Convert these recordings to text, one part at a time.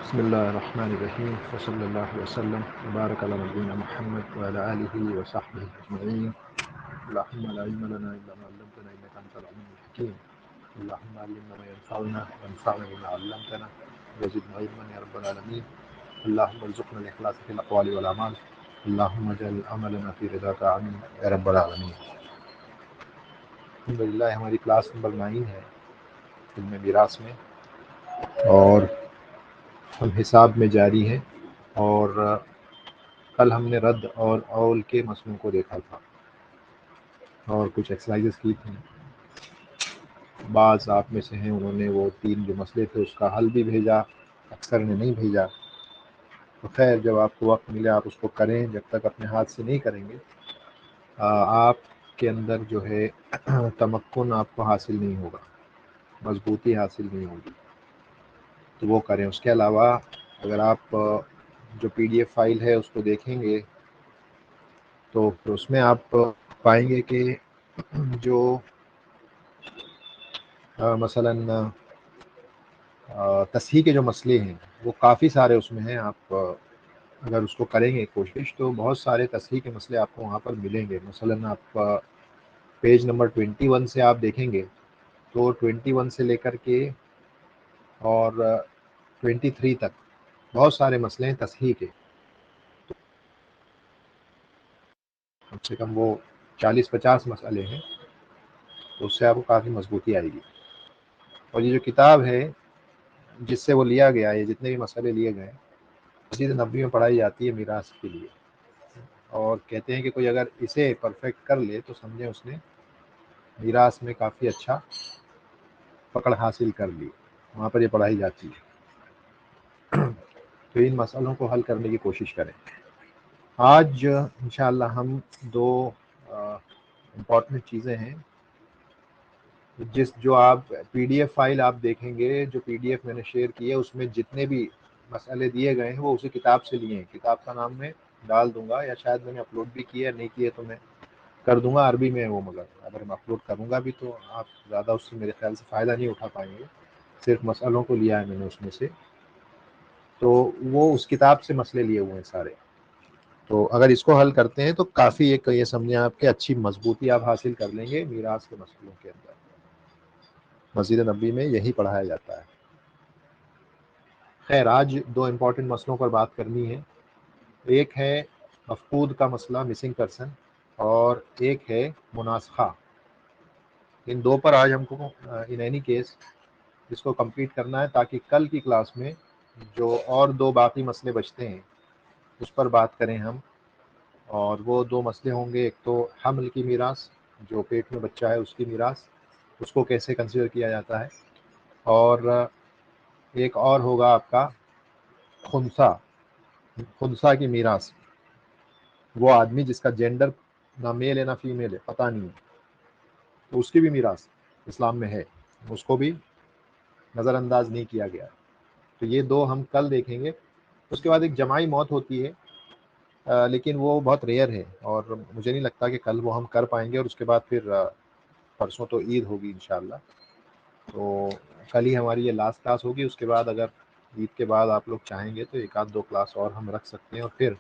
बिस्मिल्लाहिर्रहमानिर्रहीम वसल्लल्लाहु वसल्लम वबारक अला नबीना मुहम्मद व अला आलिहि व सहबिहि अजमईन। अल्लाहुम्मा ला इल्मा लना इल्ला मा अल्लमतना इन्नका अंतल अलीमुल हकीम। अल्लाहुम्मा अल्लिमना मा यंफअुना वंफअना बिमा अल्लमतना वज़िदना इल्मन या रब्बल आलमीन। अल्लाहुम्मा अर्ज़ुक़ना अल-इख़लास फ़िल अक़वालि वल अमाल। अल्लाहुम्मा इजअल अमलना फ़ी रिज़ाका आमीन या रब्बल आलमीन। अल्हम्दुलिल्लाह हमारी क्लास नंबर 9 है इल्म मिरास में और हम हिसाब में जारी हैं। और कल हमने रद्द और औल के मसलों को देखा था और कुछ एक्सरसाइजेस की थी। बाज़ आप में से हैं उन्होंने वो 3 जो मसले थे उसका हल भी भेजा, अक्सर ने नहीं भेजा। तो खैर जब आपको वक्त मिले आप उसको करें, जब तक अपने हाथ से नहीं करेंगे आपके अंदर जो है तमक्कुन आपको हासिल नहीं होगा, मजबूती हासिल नहीं होगी, तो वो करें। उसके अलावा अगर आप जो PDF फाइल है उसको देखेंगे तो फिर उसमें आप पाएंगे कि जो मसलन तस्हीह के जो मसले हैं वो काफ़ी सारे उसमें हैं। आप अगर उसको करेंगे कोशिश तो बहुत सारे तस्हीह के मसले आपको वहाँ पर मिलेंगे। मसलन आप पेज नंबर 21 से आप देखेंगे तो 21 से लेकर के और 23 तक बहुत सारे मसले हैं तस्हीह के। कम से कम वो 40-50 मसले हैं, तो उससे आपको काफ़ी मजबूती आएगी। और ये जो किताब है जिससे वो लिया गया है, जितने भी मसले लिए गए मस्जिद नबवी में पढ़ाई जाती है मीरास के लिए। और कहते हैं कि कोई अगर इसे परफेक्ट कर ले तो समझे उसने मीरास में काफ़ी अच्छा पकड़ हासिल कर ली। वहाँ पर ये पढ़ाई जाती है। तो इन मसलों को हल करने की कोशिश करें। आज इंशाअल्लाह हम 2 इम्पॉर्टेंट चीज़ें हैं जो आप PDF फाइल आप देखेंगे, जो PDF मैंने शेयर की है उसमें जितने भी मसले दिए गए हैं वो उसी किताब से लिए हैं। किताब का नाम मैं डाल दूंगा या शायद मैंने अपलोड भी किया है, नहीं किया तो मैं कर दूंगा। अरबी में है वो, मगर अगर मैं अपलोड करूंगा भी तो आप ज़्यादा उससे मेरे ख्याल से फ़ायदा नहीं उठा पाएंगे। सिर्फ मसलों को लिया है मैंने उसमें से, तो वो उस किताब से मसले लिए हुए हैं सारे। तो अगर इसको हल करते हैं तो काफ़ी एक ये समझें आपके अच्छी मजबूती आप हासिल कर लेंगे मीरास के मसलों के अंदर। मस्जिद नबी में यही पढ़ाया जाता है। खैर आज 2 इम्पॉर्टेंट मसलों पर बात करनी है। एक है मफकूद का मसला, मिसिंग पर्सन, और एक है मुनासखा। इन 2 पर आज हमको इन एनी केस इसको कंप्लीट करना है ताकि कल की क्लास में जो और 2 बाकी मसले बचते हैं उस पर बात करें हम। और वो 2 मसले होंगे, एक तो हमल की मीरास, जो पेट में बच्चा है उसकी मीरास, उसको कैसे कंसिडर किया जाता है, और एक और होगा आपका खुनसा, खुनसा की मीरास। वो आदमी जिसका जेंडर ना मेल है ना फीमेल है, पता नहीं है, तो उसकी भी मीरास इस्लाम में है, उसको भी नज़रअंदाज नहीं किया गया। तो ये 2 हम कल देखेंगे। उसके बाद एक जमाई मौत होती है, लेकिन वो बहुत रेयर है और मुझे नहीं लगता कि कल वो हम कर पाएंगे। और उसके बाद फिर परसों तो ईद होगी इंशाल्लाह, तो कल ही हमारी ये लास्ट क्लास होगी। उसके बाद अगर ईद के बाद आप लोग चाहेंगे तो 1-2 क्लास और हम रख सकते हैं और फिर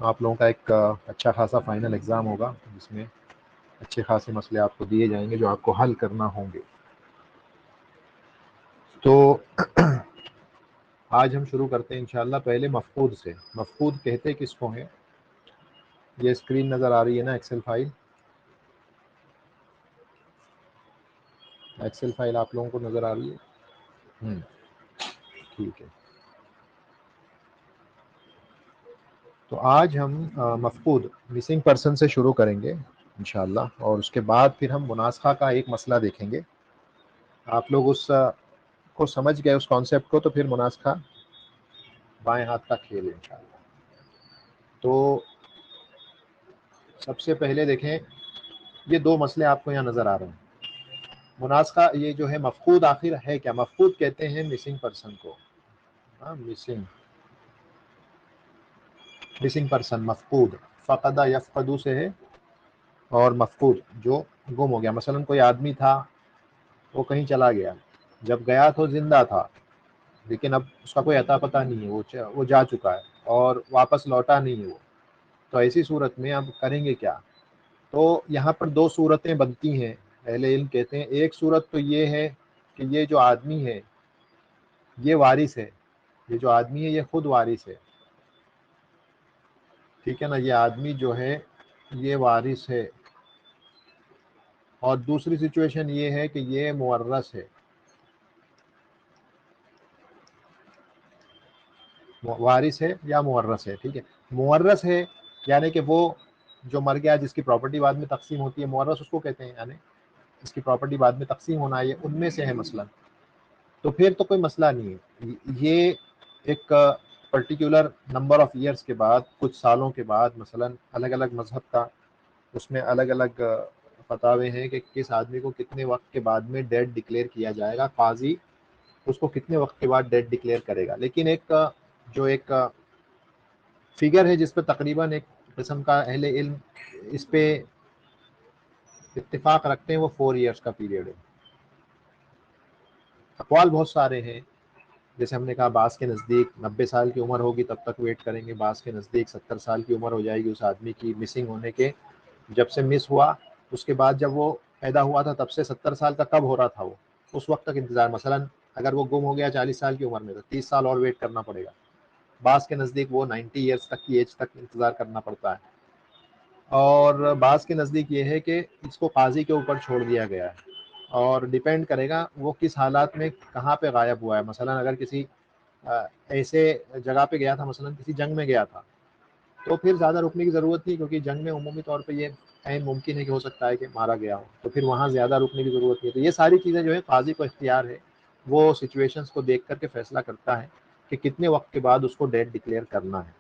आप लोगों का एक अच्छा खासा फाइनल एग्ज़ाम होगा जिसमें अच्छे खासे मसले आपको दिए जाएंगे जो आपको हल करना होंगे। तो आज हम शुरू करते हैं इंशाल्लाह पहले मफकूद से। मफकूद कहते किसको हैं? ये स्क्रीन नज़र आ रही है ना, एक्सेल फाइल। एक्सेल फाइल आप लोगों को नज़र आ रही है? ठीक है। तो आज हम मफकूद, मिसिंग पर्सन से शुरू करेंगे इंशाल्लाह, और उसके बाद फिर हम मुनासखा का एक मसला देखेंगे। आप लोग उस को समझ गए उस कॉन्सेप्ट को, तो फिर मुनासखा बाएं हाथ का खेल है इंशाल्लाह। तो सबसे पहले देखें, ये 2 मसले आपको यहाँ नज़र आ रहे हैं। मुनासखा ये जो है मफकूद आखिर है क्या? मफकूद कहते हैं मिसिंग पर्सन को। हाँ, मिसिंग पर्सन मफकूद, फ़क़दा यफ़क़दू से है, और मफकूद जो गुम हो गया। मसलन कोई आदमी था, वो कहीं चला गया, जब गया तो जिंदा था, लेकिन अब उसका कोई अता पता नहीं है, वो जा चुका है और वापस लौटा नहीं है वो। तो ऐसी सूरत में अब करेंगे क्या? तो यहाँ पर दो सूरतें बनती हैं, अहले इल्म कहते हैं। एक सूरत तो ये है कि ये जो आदमी है ये वारिस है, ये जो आदमी है ये खुद वारिस है, ठीक है ना, ये आदमी जो है ये वारिस है। और दूसरी सिचुएशन ये है कि ये मुवर्रस है, वारिस है या मुवर्रस है, ठीक है। मुवर्रस है यानी कि वो जो मर गया जिसकी प्रॉपर्टी बाद में तकसीम होती है, मुवर्रस उसको कहते हैं, यानी इसकी प्रॉपर्टी बाद में तकसीम होना, ये उनमें से है मसलन। तो फिर तो कोई मसला नहीं है। ये एक पर्टिकुलर नंबर ऑफ ईयर्स के बाद, कुछ सालों के बाद, मसलन अलग अलग मजहब का उसमें अलग अलग फतावे हैं कि किस आदमी को कितने वक्त के बाद में डेड डिक्लेयर किया जाएगा, काजी उसको कितने वक्त के बाद डेड डिक्लेयर करेगा। लेकिन जो एक फिगर है जिस पर तकरीबन एक किस्म का अहले इल्म इस पे इत्तेफाक रखते हैं, वो 4 ईयर्स का पीरियड है। अक़वाल बहुत सारे हैं, जैसे हमने कहा बास के नज़दीक 90 साल की उम्र होगी तब तक वेट करेंगे, बास के नज़दीक 70 साल की उम्र हो जाएगी उस आदमी की मिसिंग होने के, जब से मिस हुआ उसके बाद जब वो पैदा हुआ था तब से 70 साल का कब हो रहा था वो, उस वक्त तक इंतज़ार। मसलन अगर वो गुम हो गया 40 साल की उम्र में तो 30 साल और वेट करना पड़ेगा। बास के नज़दीक वो 90 ईयर्स तक की एज तक इंतज़ार करना पड़ता है। और बास के नज़दीक ये है कि इसको काजी के ऊपर छोड़ दिया गया है और डिपेंड करेगा वो किस हालात में कहाँ पे गायब हुआ है। मसलन अगर किसी ऐसे जगह पे गया था, मसलन किसी जंग में गया था, तो फिर ज़्यादा रुकने की ज़रूरत नहीं, क्योंकि जंग में उमूमी तौर पे ये ऐन मुमकिन है कि हो सकता है कि मारा गया हो, तो फिर वहाँ ज़्यादा रुकने की ज़रूरत नहीं है। तो ये सारी चीज़ें जो है काजी को इख्तियार है, वो सिचुएशंस को देख करके फैसला करता है कि कितने वक्त के बाद उसको डेड डिक्लेयर करना है,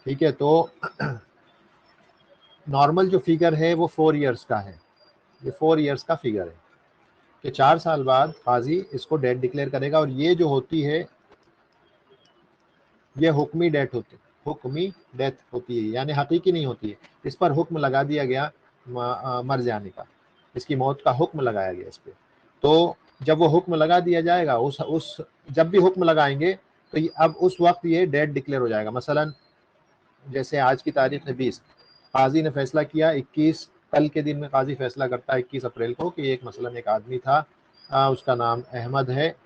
ठीक है। तो नॉर्मल जो फिगर है वो 4 ईयर्स का है, ये 4 ईयर्स का फिगर है कि 4 साल बाद काजी इसको डेड डिक्लेयर करेगा। और ये जो होती है ये हुक्मी डेथ होती, हुक्मी डेथ होती है, यानी हकीकी नहीं होती है। इस पर हुक्म लगा दिया गया मर जाने का, इसकी मौत का हुक्म लगाया गया इस पे। तो जब वो हुक्म लगा दिया जाएगा, उस जब भी हुक्म लगाएंगे तो अब उस वक्त ये डेड डिक्लेयर हो जाएगा। मसलन जैसे आज की तारीख है 20, काजी ने फैसला किया 21, कल के दिन में काजी फैसला करता है 21 अप्रैल को कि एक मसलन एक आदमी था, उसका नाम अहमद है,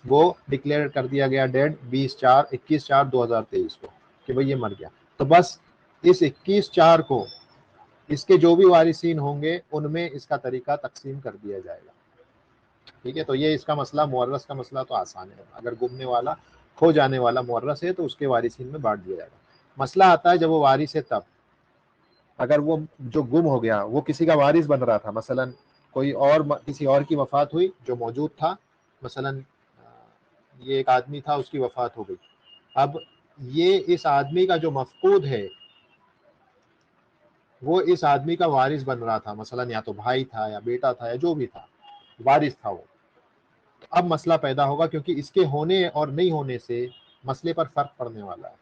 वो डिक्लेयर कर दिया गया डेड 21/4/2023 को कि भाई ये मर गया। तो बस इस 21/4 को इसके जो भी वारिसीन होंगे उनमें इसका तरीका तकसीम कर दिया जाएगा, ठीक है। तो ये इसका मसला, मुअर्रस का मसला तो आसान है। अगर गुमने वाला, खो जाने वाला मुअर्रस है तो उसके वारिसीन में बांट दिया जाएगा। मसला आता है जब वो वारिस है तब, अगर वो जो गुम हो गया वो किसी का वारिस बन रहा था, मसलन कोई और किसी और की वफात हुई जो मौजूद था, मसलन ये एक आदमी था उसकी वफात हो गई, अब ये इस आदमी का जो मफकूद है वो इस आदमी का वारिस बन रहा था, मसलन या तो भाई था या बेटा था या जो भी था, वारिस था वो। तो अब मसला पैदा होगा, क्योंकि इसके होने और नहीं होने से मसले पर फर्क पड़ने वाला है।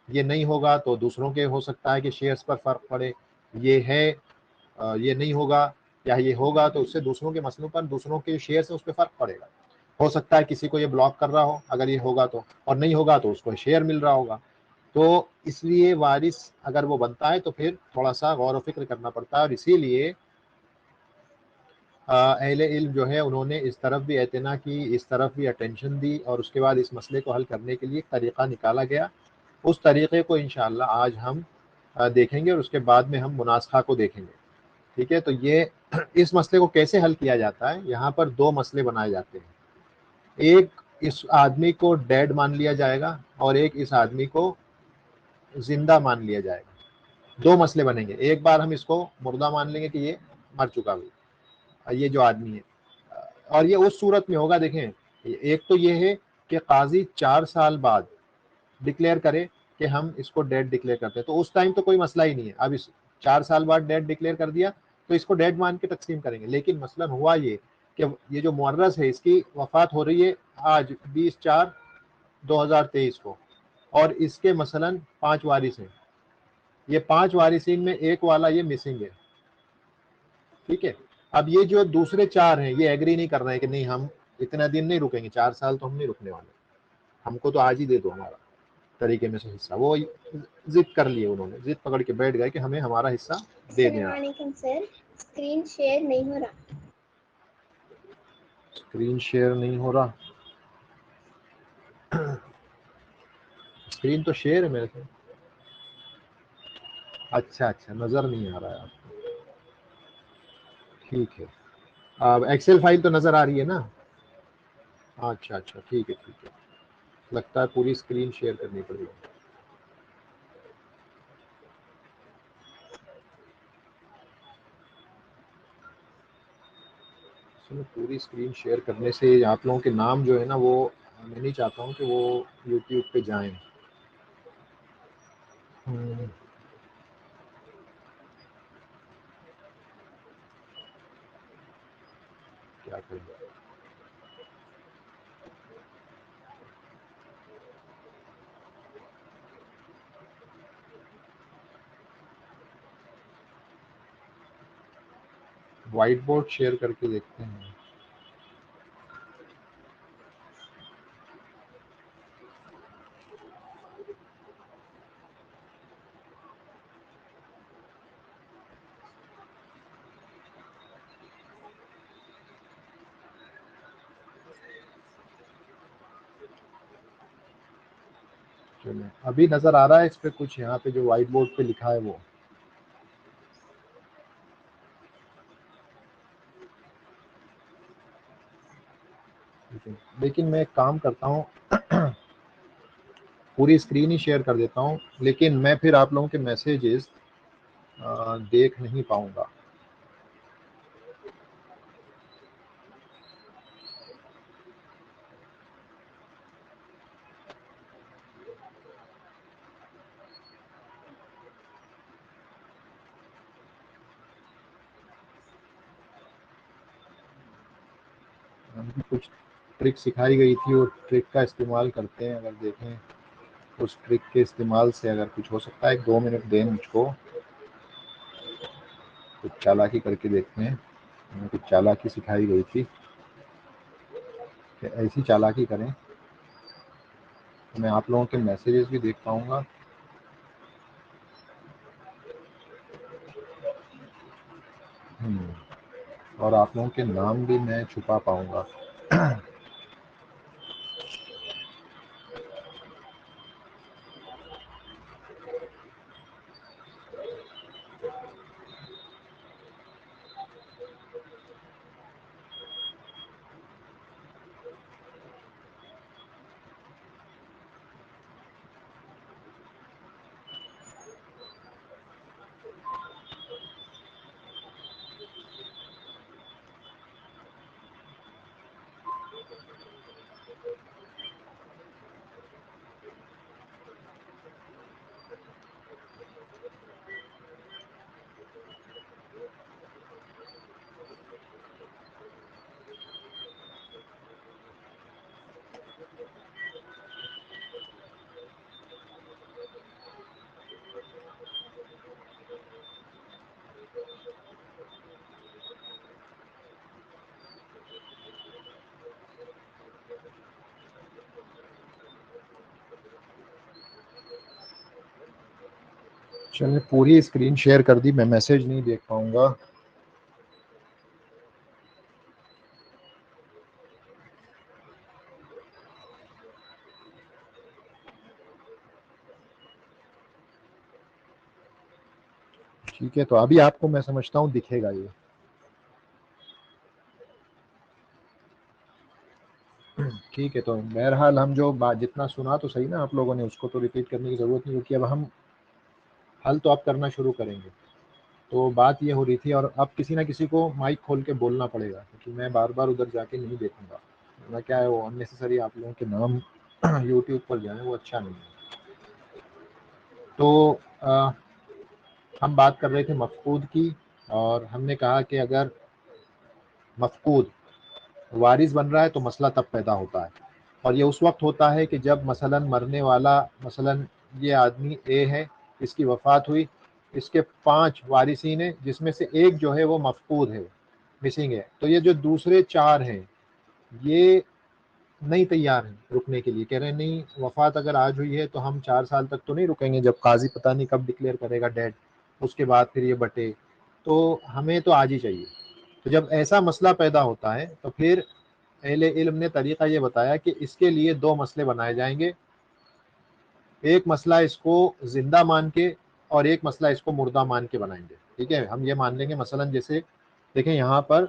ये नहीं होगा तो दूसरों के हो सकता है कि शेयर्स पर फर्क पड़े, ये है ये नहीं होगा या ये होगा तो उससे दूसरों के मसलों पर, दूसरों के शेयर से उस पर फर्क पड़ेगा। हो सकता है किसी को ये ब्लॉक कर रहा हो अगर ये होगा तो, और नहीं होगा तो उसको शेयर मिल रहा होगा। तो इसलिए वारिस अगर वो बनता है तो फिर थोड़ा सा गौर व फिक्र करना पड़ता है। और इसीलिए अहले इल्म जो है उन्होंने इस तरफ भी एतना की, इस तरफ भी अटेंशन दी, और उसके बाद इस मसले को हल करने के लिए एक तरीक़ा निकाला गया। उस तरीक़े को इंशाअल्लाह आज हम देखेंगे और उसके बाद में हम मुनासखा को देखेंगे, ठीक है। तो ये इस मसले को कैसे हल किया जाता है, यहाँ पर दो मसले बनाए जाते हैं। एक, इस आदमी को डेड मान लिया जाएगा और एक, इस आदमी को जिंदा मान लिया जाएगा। दो मसले बनेंगे। एक बार हम इसको मुर्दा मान लेंगे कि ये मर चुका भाई, ये जो आदमी है, और ये उस सूरत में होगा, देखें, एक तो ये है कि काजी 4 साल बाद डिक्लेयर करे कि हम इसको डेड डिक्लेयर करते हैं, तो उस टाइम तो कोई मसला ही नहीं है। अब इस 4 साल बाद डेड डिक्लेयर कर दिया तो इसको डेड मान के तकसीम करेंगे। लेकिन मसलन हुआ ये कि ये जो मुअर्रस है इसकी वफात हो रही है आज 20/4/2023 को, और इसके मसलन 5 वारिस हैं, ये 5 वारिसीन में एक वाला ये मिसिंग है, ठीक है। अब ये जो दूसरे 4 हैं ये एग्री नहीं कर रहे हैं कि नहीं, हम इतना दिन नहीं रुकेंगे, 4 साल तो हम नहीं रुकने वाले, हमको तो आज ही दे दो हमारा तरीके में से हिस्सा। वो जिद कर लिए, उन्होंने जिद पकड़ के बैठ गए कि हमें हमारा हिस्सा दे दें। सर स्क्रीन शेयर नहीं हो रहा। स्क्रीन शेयर नहीं हो रहा? स्क्रीन तो शेयर है मेरे से। अच्छा अच्छा, नज़र नहीं आ रहा है आपको, ठीक है। अब एक्सेल फाइल तो नज़र आ रही है ना? अच्छा अच्छा, ठीक है ठीक है। लगता है पूरी स्क्रीन शेयर करनी पड़ेगी। पूरी स्क्रीन शेयर करने से आप लोगों के नाम जो है ना, वो मैं नहीं चाहता हूँ कि वो यूट्यूब पे जाएं। क्या करें? व्हाइट बोर्ड शेयर करके देखते हैं। चलो, अभी नज़र आ रहा है इस पे कुछ, यहाँ पे जो व्हाइट बोर्ड पे लिखा है वो? लेकिन मैं एक काम करता हूँ, पूरी स्क्रीन ही शेयर कर देता हूँ, लेकिन मैं फिर आप लोगों के मैसेजेस देख नहीं पाऊंगा। कुछ ट्रिक सिखाई गई थी, और ट्रिक का इस्तेमाल करते हैं। अगर देखें उस ट्रिक के इस्तेमाल से अगर कुछ हो सकता है, 2 मिनट दें मुझको, कुछ चालाकी करके देखते हैं। कुछ चालाकी सिखाई गई थी कि ऐसी चालाकी करें तो मैं आप लोगों के मैसेजेस भी देख पाऊंगा, और आप लोगों के नाम भी मैं छुपा पाऊंगा। चलिए, पूरी स्क्रीन शेयर कर दी, मैं मैसेज नहीं देख पाऊंगा। ठीक है, तो अभी आपको मैं समझता हूँ दिखेगा ये। ठीक है, तो बहरहाल हम जो बात जितना सुना तो सही ना आप लोगों ने, उसको तो रिपीट करने की ज़रूरत नहीं, क्योंकि अब हम हल तो अब करना शुरू करेंगे। तो बात ये हो रही थी, और अब किसी ना किसी को माइक खोल के बोलना पड़ेगा, क्योंकि मैं बार बार उधर जाके नहीं देखूंगा। मैं क्या है, वो अननेसेसरी आप लोगों के नाम यूट्यूब पर जाए, वो अच्छा नहीं है। तो हम बात कर रहे थे मफकूद की, और हमने कहा कि अगर मफकूद वारिस बन रहा है तो मसला तब पैदा होता है, और ये उस वक्त होता है कि जब मसलन मरने वाला, मसलन ये आदमी ए है, इसकी वफ़ात हुई, इसके 5 वारिसीन हैं, जिसमें से एक जो है वो मफकूद है, मिसिंग है। तो ये जो दूसरे 4 हैं, ये नहीं तैयार है रुकने के लिए, कह रहे हैं नहीं, वफात अगर आज हुई है तो हम 4 साल तक तो नहीं रुकेंगे, जब काजी पता नहीं कब डिक्लेयर करेगा डेड, उसके बाद फिर ये बटे, तो हमें तो आज ही चाहिए। तो जब ऐसा मसला पैदा होता है तो फिर अहले इल्म ने तरीका ये बताया कि इसके लिए 2 मसले बनाए जाएंगे, एक मसला इसको जिंदा मान के और एक मसला इसको मुर्दा मान के बनाएंगे। ठीक है, हम ये मान लेंगे मसलन जैसे देखें यहाँ पर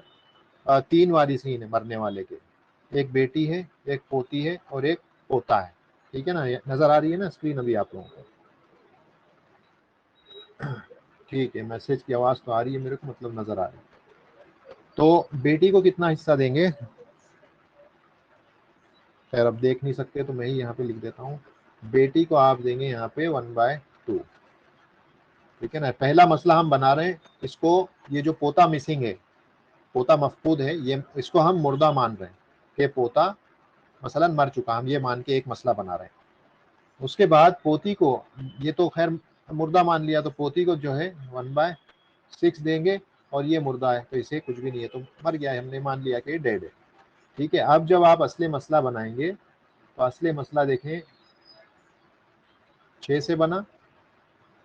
3 वारिसीन है मरने वाले के, एक बेटी है, एक पोती है और एक पोता है। ठीक है ना, ये नजर आ रही है ना स्क्रीन अभी आप लोगों को? ठीक है, मैसेज की आवाज तो आ रही है मेरे को, मतलब नजर आ रही है। तो बेटी को कितना हिस्सा देंगे, खैर अब देख नहीं सकते तो मैं ही यहाँ पे लिख देता हूँ, बेटी को आप देंगे यहाँ पे 1/2। ठीक है ना, पहला मसला हम बना रहे हैं इसको, ये जो पोता मिसिंग है, पोता मफकूद है, ये इसको हम मुर्दा मान रहे हैं कि पोता मसलन मर चुका, हम ये मान के एक मसला बना रहे हैं। उसके बाद पोती को, ये तो खैर मुर्दा मान लिया, तो पोती को जो है 1/6 देंगे, और ये मुर्दा है तो इसे कुछ भी नहीं है, तो मर गया है, हमने मान लिया कि डेड है। ठीक है, अब जब आप असली मसला बनाएंगे तो असली मसला देखें 6 से बना,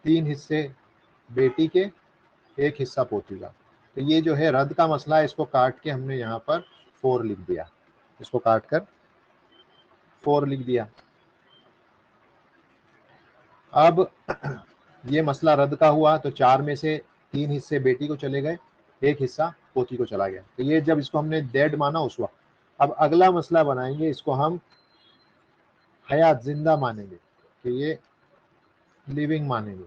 3 हिस्से बेटी के, एक हिस्सा पोती का। तो ये जो है रद्द का मसला है, इसको काट के हमने यहाँ पर 4 लिख दिया, इसको काट कर 4 लिख दिया। अब ये मसला रद्द का हुआ तो 4 में से 3 हिस्से बेटी को चले गए, एक हिस्सा पोती को चला गया। तो ये जब इसको हमने डेड माना उस वक्त। अब अगला मसला बनाएंगे, इसको हम हयात जिंदा मानेंगे, कि ये लिविंग मानेंगे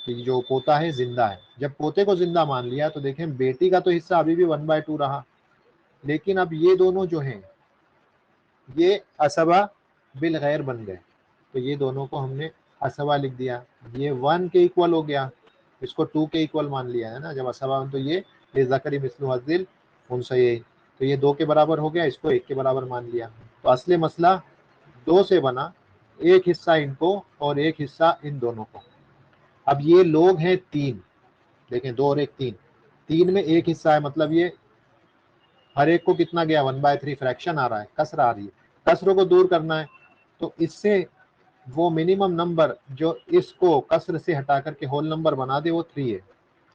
कि जो पोता है जिंदा है। जब पोते को जिंदा मान लिया तो देखें बेटी का तो हिस्सा अभी भी 1/2 रहा, लेकिन अब ये दोनों जो हैं ये असबा बिल गैर बन गए, तो ये दोनों को हमने असबा लिख दिया। ये 1 के इक्वल हो गया, इसको 2 के इक्वल मान लिया है ना, जब असबा, तो ये ज़करी मिस्लु हज़्ज़िल उनसयैन, तो ये 2 के बराबर हो गया, इसको 1 के बराबर मान लिया। तो असली मसला 2 से बना, एक हिस्सा इनको और एक हिस्सा इन दोनों को। अब ये लोग हैं 3, देखें 2 और 1 3, 3 में एक हिस्सा है, मतलब ये हर एक को कितना गया 1/3, फ्रैक्शन आ रहा है, कसर आ रही है, कसरों को दूर करना है। तो इससे वो मिनिमम नंबर जो इसको कसर से हटा करके होल नंबर बना दे वो 3 है,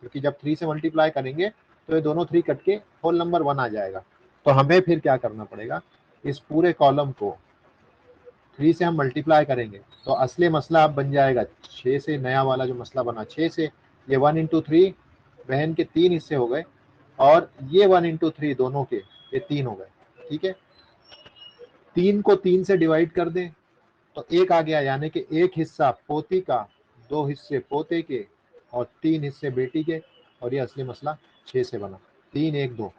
क्योंकि जब 3 से मल्टीप्लाई करेंगे तो ये दोनों 3 कट के होल नंबर 1 आ जाएगा। तो हमें फिर क्या करना पड़ेगा, इस पूरे कॉलम को 3 से हम मल्टीप्लाई करेंगे, तो असली मसला अब बन जाएगा 6 से, नया वाला जो मसला बना 6 से, ये 1 इंटू 3 बहन के 3 हिस्से हो गए, और ये 1 इंटू 3 दोनों के ये 3 हो गए। ठीक है, 3 को 3 से डिवाइड कर दें तो 1 आ गया, यानी कि एक हिस्सा पोती का, 2 हिस्से पोते के और 3 हिस्से बेटी के, और ये असली मसला 6 से बना, 3 1 2।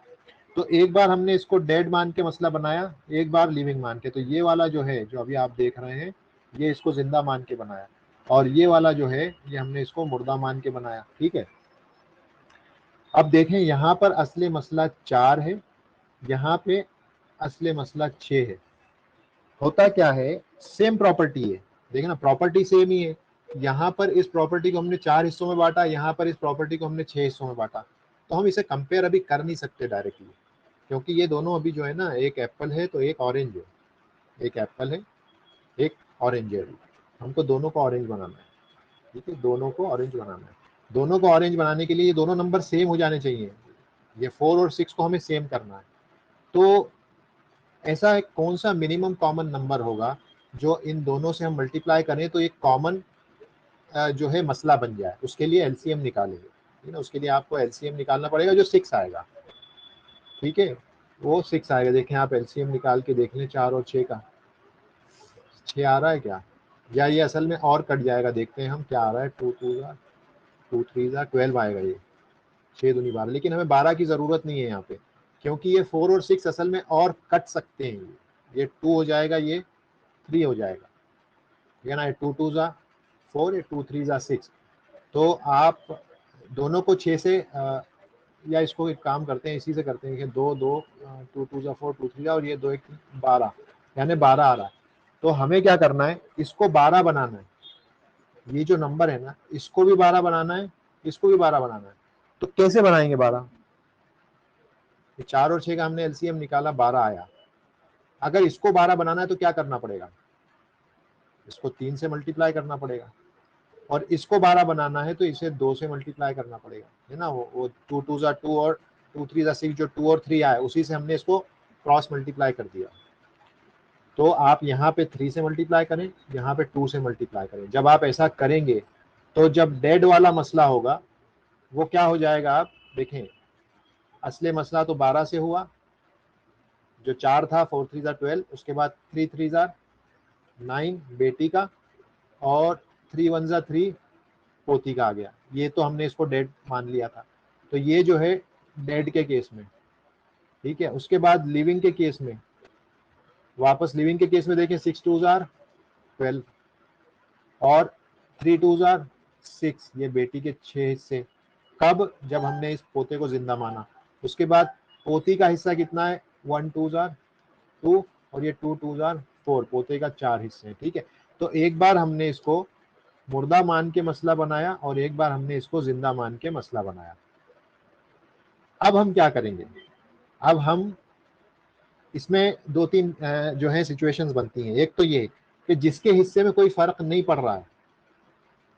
तो एक बार हमने इसको डेड मान के मसला बनाया, एक बार लिविंग मान के। तो ये वाला जो है जो अभी आप देख रहे हैं ये इसको जिंदा मान के बनाया, और ये वाला जो है ये हमने इसको मुर्दा मान के बनाया। ठीक है, अब देखें यहाँ पर असली मसला 4 है, यहाँ पे असली मसला 6 है। होता क्या है, सेम प्रॉपर्टी है, देखिए ना प्रॉपर्टी सेम ही है। यहाँ पर इस प्रॉपर्टी को हमने 4 हिस्सों में बांटा, यहाँ पर इस प्रॉपर्टी को हमने 6 हिस्सों में बांटा। तो हम इसे कंपेयर अभी कर नहीं सकते डायरेक्टली, क्योंकि ये दोनों अभी जो है ना, एक एप्पल है तो एक ऑरेंज है, एक एप्पल है एक ऑरेंज है। अभी हमको दोनों को ऑरेंज बनाना है। ठीक है, दोनों को ऑरेंज बनाना है। दोनों को ऑरेंज बनाने के लिए ये दोनों नंबर सेम हो जाने चाहिए, ये 4 और 6 को हमें सेम करना है। तो ऐसा कौन सा मिनिमम कॉमन नंबर होगा जो इन दोनों से हम मल्टीप्लाई करें तो एक कॉमन जो है मसला बन जाए, उसके लिए एलसीएम निकालेंगे। ठीक है ना, उसके लिए आपको एलसीएम निकालना पड़ेगा जो 6 आएगा। ठीक है, वो 6 आएगा, देखें आप एलसीएम निकाल के देख लें 4 और 6 का, 6 आ रहा है क्या, या ये असल में और कट जाएगा, देखते हैं हम क्या आ रहा है। 2 2 जा 2 3 जा 12 आएगा, ये 6 दूनी 12, लेकिन हमें 12 की ज़रूरत नहीं है यहाँ पे, क्योंकि ये 4 और 6 असल में और कट सकते हैं। ये 2 हो जाएगा, ये 3 हो जाएगा, ठीक है ना, 2 2 जा 4, 2 3 जा 6। तो आप दोनों को 6 से या इसको एक काम करते हैं, इसी से करते हैं कि 2 2 2 2 जा 4 2 3 जा, और ये 2 1 12, यानी 12 आ रहा है। तो हमें क्या करना है, इसको 12 बनाना है, ये जो नंबर है ना इसको भी 12 बनाना है, इसको भी 12 बनाना है। तो कैसे बनाएंगे 12, 4 और 6 का हमने एलसीएम निकाला, 12 आया, अगर इसको 12 बनाना है तो क्या करना पड़ेगा, इसको 3 से मल्टीप्लाई करना पड़ेगा, और इसको 12 बनाना है तो इसे 2 से मल्टीप्लाई करना पड़ेगा, है ना। वो 2 2 जा 2 और 2 3 जा 6, जो 2 और 3 आए उसी से हमने इसको क्रॉस मल्टीप्लाई कर दिया। तो आप यहाँ पे 3 से मल्टीप्लाई करें, यहाँ पे 2 से मल्टीप्लाई करें। जब आप ऐसा करेंगे तो जब डेड वाला मसला होगा वो क्या हो जाएगा, आप देखें, असली मसला तो 12 से हुआ, जो 4 था, 4 3 जा 12, उसके बाद 3 3 जा 9 बेटी का, और 3 1 जा 3 पोती का आ गया। ये तो हमने इसको डेड मान लिया था। तो ये जो है डेड के केस में, ठीक है। उसके बाद लिविंग के केस में, वापस लिविंग के केस में देखें, 6 2 जार 12 और 3 2 जार 6, ये बेटी के 6 हिस्से। कब, जब हमने इस पोते को जिंदा माना। उसके बाद पोती का हिस्सा कितना है, 1 2 जार 2, और ये 2 2 जार 4, पोते का 4 हिस्से हैं, ठीक है। तो एक बार हमने इसको मुर्दा मान के मसला बनाया और एक बार हमने इसको जिंदा मान के मसला बनाया। अब हम क्या करेंगे, अब हम इसमें 2-3 जो है सिचुएशंस बनती हैं। एक तो ये कि जिसके हिस्से में कोई फर्क नहीं पड़ रहा है,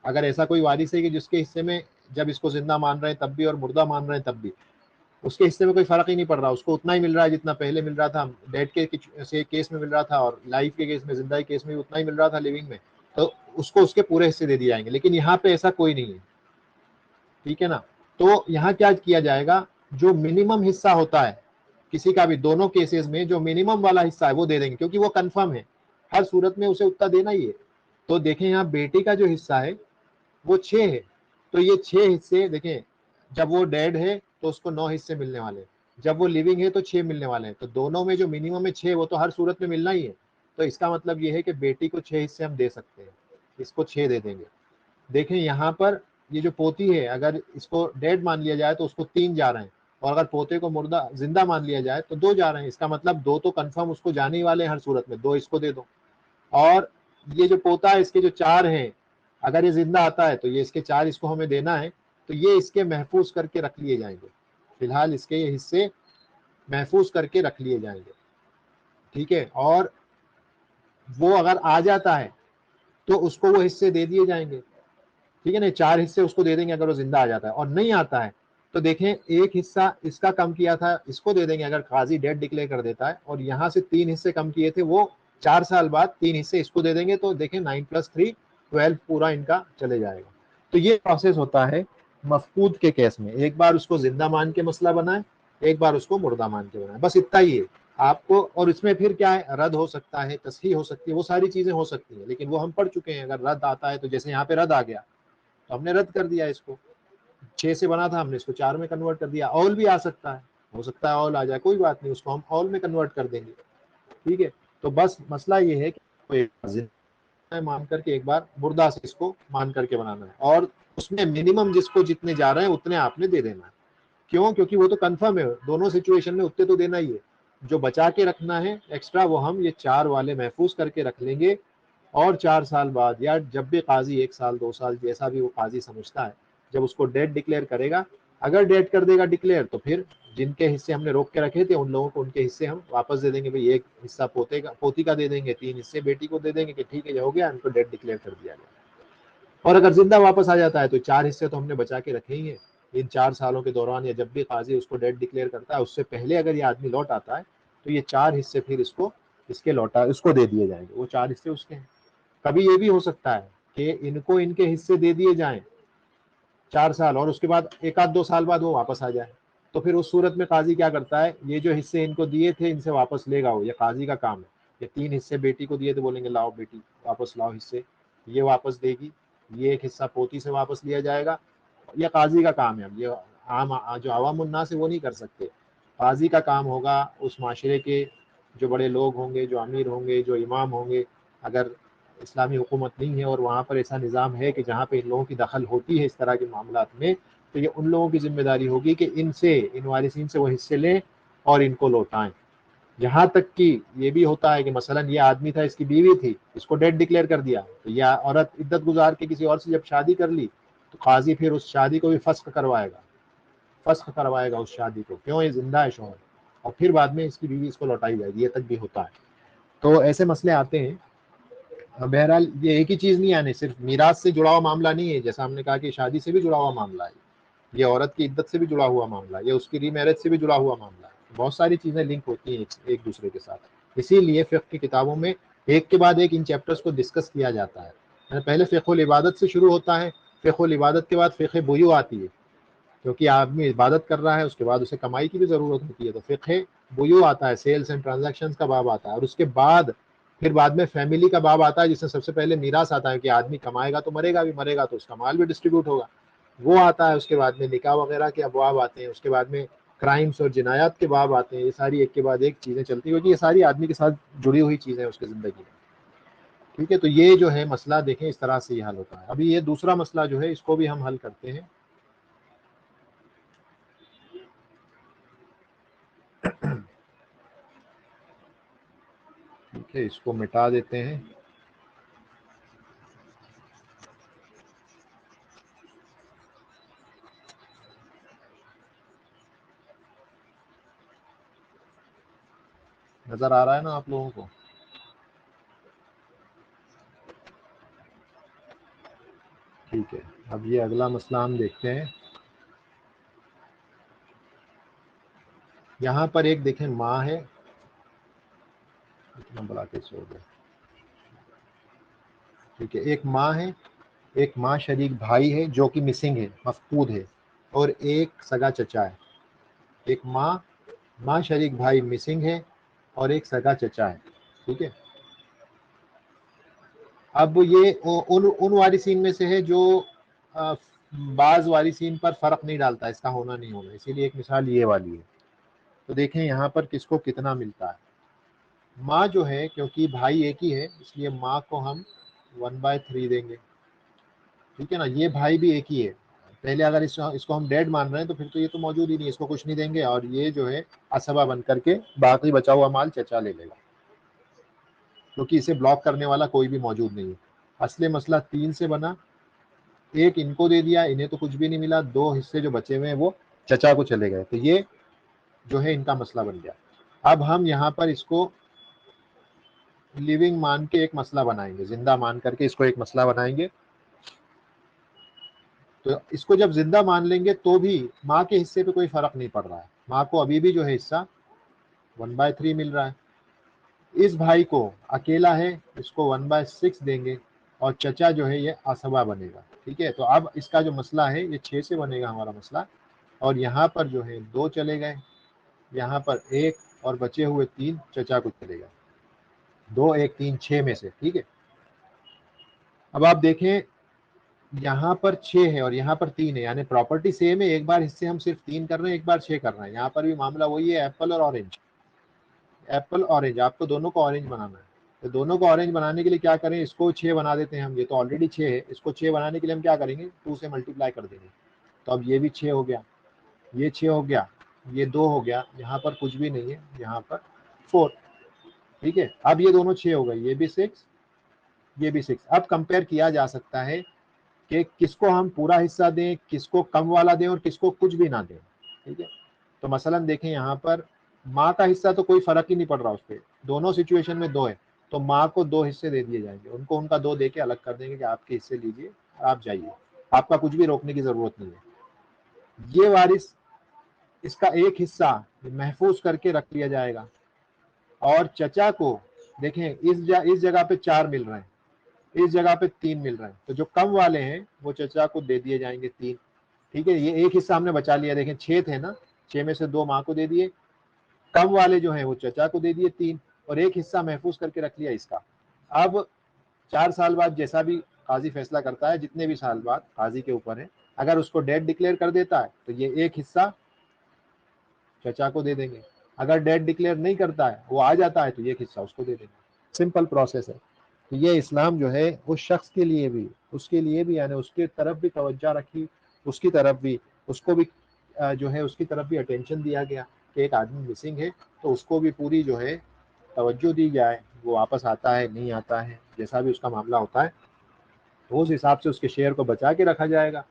अगर ऐसा कोई वारिस है कि जिसके हिस्से में जब इसको जिंदा मान रहे हैं तब भी और मुर्दा मान रहे हैं तब भी उसके हिस्से में कोई फर्क ही नहीं पड़ रहा, उसको उतना ही मिल रहा है जितना पहले मिल रहा था, डेड के केस में मिल रहा था और लाइफ के केस में, जिंदा के केस में भी उतना ही मिल रहा था लिविंग में, तो उसको उसके पूरे हिस्से दे दिए जाएंगे। लेकिन यहाँ पे ऐसा कोई नहीं है, ठीक है ना। तो यहाँ क्या किया जाएगा, जो मिनिमम हिस्सा होता है किसी का भी, दोनों केसेस में जो मिनिमम वाला हिस्सा है वो दे देंगे, क्योंकि वो कंफर्म है, हर सूरत में उसे उतना देना ही है। तो देखें यहाँ बेटी का जो हिस्सा है वो 6 है, तो ये 6 हिस्से देखें, जब वो डेड है तो उसको 9 हिस्से मिलने वाले हैं, जब वो लिविंग है तो 6 मिलने वाले हैं। तो दोनों में जो मिनिमम है 6, वो तो हर सूरत में मिलना ही है। तो इसका मतलब ये है कि बेटी को 6 हिस्से हम दे सकते हैं, इसको 6 दे देंगे। देखें यहाँ पर ये जो पोती है, अगर इसको डेड मान लिया जाए तो उसको 3 जा रहे हैं, और अगर पोते को मुर्दा जिंदा मान लिया जाए तो 2 जा रहे हैं। इसका मतलब 2 तो कंफर्म उसको जाने ही वाले हैं हर सूरत में, 2 इसको दे दो। और ये जो पोता है इसके जो 4 हैं, अगर ये जिंदा आता है तो ये इसके 4 इसको हमें देना है, तो ये इसके महफूज करके रख लिए जाएंगे। फिलहाल इसके ये हिस्से महफूज करके रख लिए जाएंगे, ठीक है। और वो अगर आ जाता है तो उसको वो हिस्से दे दिए जाएंगे, ठीक है ना। 4 हिस्से उसको दे देंगे अगर वो जिंदा आ जाता है, और नहीं आता है तो देखें एक हिस्सा इसका कम किया था इसको दे देंगे अगर काजी डेड डिक्लेयर कर देता है, और यहाँ से 3 हिस्से कम किए थे वो 4 साल बाद 3 हिस्से इसको दे देंगे। तो देखें 9 + 3 12 पूरा इनका चले जाएगा। तो ये प्रोसेस होता है मफकूद के केस में, एक बार उसको जिंदा मान के मसला बनाए, एक बार उसको मुर्दा मान के बनाए, बस इतना ही है आपको। और इसमें फिर क्या है, रद्द हो सकता है, तस्हीह हो सकती है, वो सारी चीजें हो सकती है, लेकिन वो हम पढ़ चुके हैं। अगर रद्द आता है तो जैसे यहाँ पे रद्द आ गया तो हमने रद्द कर दिया, इसको 6 से बना था हमने इसको 4 में कन्वर्ट कर दिया। ऑल भी आ सकता है, हो सकता है ऑल आ जाए, कोई बात नहीं, उसको हम ऑल में कन्वर्ट कर देंगे, ठीक है। तो बस मसला ये है कि जिंदा मान करके एक बार मुर्दा से इसको मान करके बनाना है, और उसमें मिनिमम जिसको जितने जा रहे हैं उतने आपने दे देना है। क्यों, क्योंकि वो तो कंफर्म है, दोनों सिचुएशन में उतने तो देना ही है। जो बचा के रखना है एक्स्ट्रा वो हम ये 4 वाले महफूज करके रख लेंगे, और 4 साल बाद या जब भी काजी 1 साल 2 साल जैसा भी वो काजी समझता है, जब उसको डेड डिक्लेयर करेगा, अगर डेड कर देगा डिक्लेयर तो फिर जिनके हिस्से हमने रोक के रखे थे उन लोगों को उनके हिस्से हम वापस दे देंगे। भाई एक हिस्सा पोती का दे देंगे, 3 हिस्से बेटी को दे देंगे कि ठीक है हो गया, उनको डेड डिक्लेयर कर दिया गया। और अगर जिंदा वापस आ जाता है तो 4 हिस्से तो हमने बचा के रखे ही है। इन 4 सालों के दौरान या जब भी काजी उसको डेड डिक्लेयर करता है उससे पहले अगर ये आदमी लौट आता है तो ये 4 हिस्से फिर इसके लौटा उसको दे दिए जाएंगे, वो 4 हिस्से उसके हैं। कभी ये भी हो सकता है कि इनको इनके हिस्से दे दिए जाएं 4 साल, और उसके बाद 1-2 साल बाद वो वापस आ जाए, तो फिर उस सूरत में काजी क्या करता है, ये जो हिस्से इनको दिए थे इनसे वापस लेगा वो, ये काजी का काम है। ये 3 हिस्से बेटी को दिए थे, बोलेंगे लाओ बेटी वापस लाओ हिस्से, ये वापस देगी। ये एक हिस्सा पोती से वापस लिया जाएगा, ये काजी का काम है। अब ये आम जो अवाम उन्नास है वो नहीं कर सकते, काजी का काम होगा। उस माशरे के जो बड़े लोग होंगे, जो अमीर होंगे, जो इमाम होंगे, अगर इस्लामी हुकूमत नहीं है और वहाँ पर ऐसा निज़ाम है कि जहाँ पे इन लोगों की दखल होती है इस तरह के मामलात में, तो ये उन लोगों की जिम्मेदारी होगी कि इन वारिसीन से वो हिस्से लें और इनको लौटाएं। यहाँ तक कि ये भी होता है कि मसलन ये आदमी था, इसकी बीवी थी, इसको डेड डिक्लेयर कर दिया, तो यह औरत इद्दत गुजार के किसी और से जब शादी कर ली तो काजी फिर उस शादी को भी फस्ख करवाएगा उस शादी को, क्यों, ये जिंदा है शोहर, और फिर बाद में इसकी बीवी इसको लौटाई जाएगी, ये तक भी होता है। तो ऐसे मसले आते हैं। बहरहाल ये एक ही चीज़ नहीं, आने सिर्फ मीरास से जुड़ा हुआ मामला नहीं है, जैसा हमने कहा कि शादी से भी जुड़ा हुआ मामला है, ये औरत की इद्दत से भी जुड़ा हुआ मामला है, ये उसकी रीमैरिज से भी जुड़ा हुआ मामला है। बहुत सारी चीज़ें लिंक होती हैं एक दूसरे के साथ। इसीलिए फ़िक़्ह की किताबों में एक के बाद एक इन चैप्टर्स को डिस्कस किया जाता है। पहले फ़िक़्हुल इबादत से शुरू होता है, फ़िक़्हुल इबादत के बाद फ़िक़्ह बुयू आती है, क्योंकि आदमी इबादत कर रहा है, उसके बाद उसे कमाई की भी ज़रूरत होती है, तो फ़िक़्ह बुयू आता है, सेल्स एंड ट्रांजैक्शंस का बाब आता है। और उसके बाद फिर बाद में फैमिली का बाब आता है, जिसमें सबसे पहले मीरास आता है कि आदमी कमाएगा तो मरेगा भी, मरेगा तो उसका माल भी डिस्ट्रीब्यूट होगा, वो आता है। उसके बाद में निकाह वगैरह के अबवाब आते हैं, उसके बाद में क्राइम्स और जिनायात के बाब आते हैं। ये सारी एक के बाद एक चीज़ें चलती हैं, क्योंकि ये सारी आदमी के साथ जुड़ी हुई चीज़ें हैं उसकी ज़िंदगी में। ठीक है, तो ये जो है मसला देखें इस तरह से ही हल होता है। अभी ये दूसरा मसला जो है इसको भी हम हल करते हैं। ठीक है, इसको मिटा देते हैं। नजर आ रहा है ना आप लोगों को? ठीक है, अब ये अगला मसला हम देखते हैं। यहाँ पर एक देखें माँ है, इतना बड़ा कैसे हो गया। ठीक है, एक माँ है, एक माँ शरीक भाई है जो कि मिसिंग है, मफकूद है, और एक सगा चचा है। एक माँ शरीक भाई मिसिंग है और एक सगा चचा है। ठीक है, अब ये उन वारिसीन में से है जो बाज वारिसीन पर फर्क नहीं डालता इसका होना नहीं होना, इसीलिए एक मिसाल ये वाली है। तो देखें यहाँ पर किसको कितना मिलता है। माँ जो है, क्योंकि भाई एक ही है इसलिए माँ को हम 1/3 देंगे। ठीक है ना, ये भाई भी एक ही है। पहले अगर इसको हम डेड मान रहे हैं तो फिर तो ये तो मौजूद ही नहीं, इसको कुछ नहीं देंगे, और ये जो है असबा बन करके बाकी बचा हुआ माल चचा ले लेगा, क्योंकि इसे ब्लॉक करने वाला कोई भी मौजूद नहीं है। असली मसला 3 से बना, एक इनको दे दिया, इन्हें तो कुछ भी नहीं मिला, 2 हिस्से जो बचे हुए हैं वो चचा को चले गए, तो ये जो है इनका मसला बन गया। अब हम यहाँ पर इसको लिविंग मान के एक मसला बनाएंगे, जिंदा मान करके इसको एक मसला बनाएंगे। तो इसको जब जिंदा मान लेंगे तो भी माँ के हिस्से पे कोई फर्क नहीं पड़ रहा है, माँ को अभी भी जो है हिस्सा 1/3 मिल रहा है। इस भाई को अकेला है, इसको 1/6 देंगे, और चचा जो है ये असबा बनेगा। ठीक है, तो अब इसका जो मसला है ये 6 से बनेगा हमारा मसला, और यहाँ पर जो है 2 चले गए, यहाँ पर 1 और बचे हुए 3 चचा को चलेगा, 2 1 3 6 में से। ठीक है, अब आप देखें यहाँ पर 6 है और यहाँ पर 3 है, यानी प्रॉपर्टी सेम है, एक बार हिस्से हम सिर्फ 3 कर रहे हैं, एक बार 6 कर रहे हैं। यहाँ पर भी मामला वही है, एप्पल और ऑरेंज। एप्पल ऑरेंज, आपको दोनों को ऑरेंज बनाना है, तो दोनों को ऑरेंज बनाने के लिए क्या करें, इसको 6 बना देते हैं हम, ये तो ऑलरेडी 6 है, इसको 6 बनाने के लिए हम क्या करेंगे, 2 से मल्टीप्लाई कर देंगे। तो अब ये भी 6 हो गया, ये 6 हो गया, ये 2 हो गया, यहाँ पर कुछ भी नहीं है, यहाँ पर 4। ठीक है, अब ये दोनों 6 हो गए, ये भी 6, ये भी 6। अब कंपेयर किया जा सकता है कि किसको हम पूरा हिस्सा दें, किसको कम वाला दें, और किसको कुछ भी ना दें। ठीक है, तो मसलन देखें यहाँ पर माँ का हिस्सा तो कोई फर्क ही नहीं पड़ रहा उस पर, दोनों सिचुएशन में 2 है, तो माँ को 2 हिस्से दे दिए जाएंगे, उनको उनका 2 दे के अलग कर देंगे कि आपके हिस्से लीजिए, आप जाइए, आपका कुछ भी रोकने की जरूरत नहीं है। ये वारिस, इसका एक हिस्सा महफूज करके रख लिया जाएगा, और चचा को देखें इस जगह पे 4 मिल रहे हैं, इस जगह पे 3 मिल रहे हैं, तो जो कम वाले हैं वो चचा को दे दिए जाएंगे 3। ठीक है, ये एक हिस्सा हमने बचा लिया, देखें 6 थे ना, 6 में से 2 माँ को दे दिए, कम वाले जो हैं वो चचा को दे दिए 3, और एक हिस्सा महफूज करके रख लिया इसका। अब 4 साल बाद जैसा भी काजी फैसला करता है, जितने भी साल बाद काजी के ऊपर है, अगर उसको डेड डिक्लेयर कर देता है तो ये एक हिस्सा चचा को दे देंगे, अगर डेड डिक्लेयर नहीं करता है, वो आ जाता है, तो ये हिस्सा उसको दे देंगे। सिंपल प्रोसेस है। तो ये इस्लाम जो है उस शख्स के लिए भी, उसके लिए भी, यानी उसकी तरफ भी तवज्जो रखी, उसकी तरफ भी, उसको भी जो है उसकी तरफ भी अटेंशन दिया गया कि एक आदमी मिसिंग है, तो उसको भी पूरी जो है तवज्जो दी जाए, वो वापस आता है नहीं आता है, जैसा भी उसका मामला होता है, तो उस हिसाब से उसके शेयर को बचा के रखा जाएगा,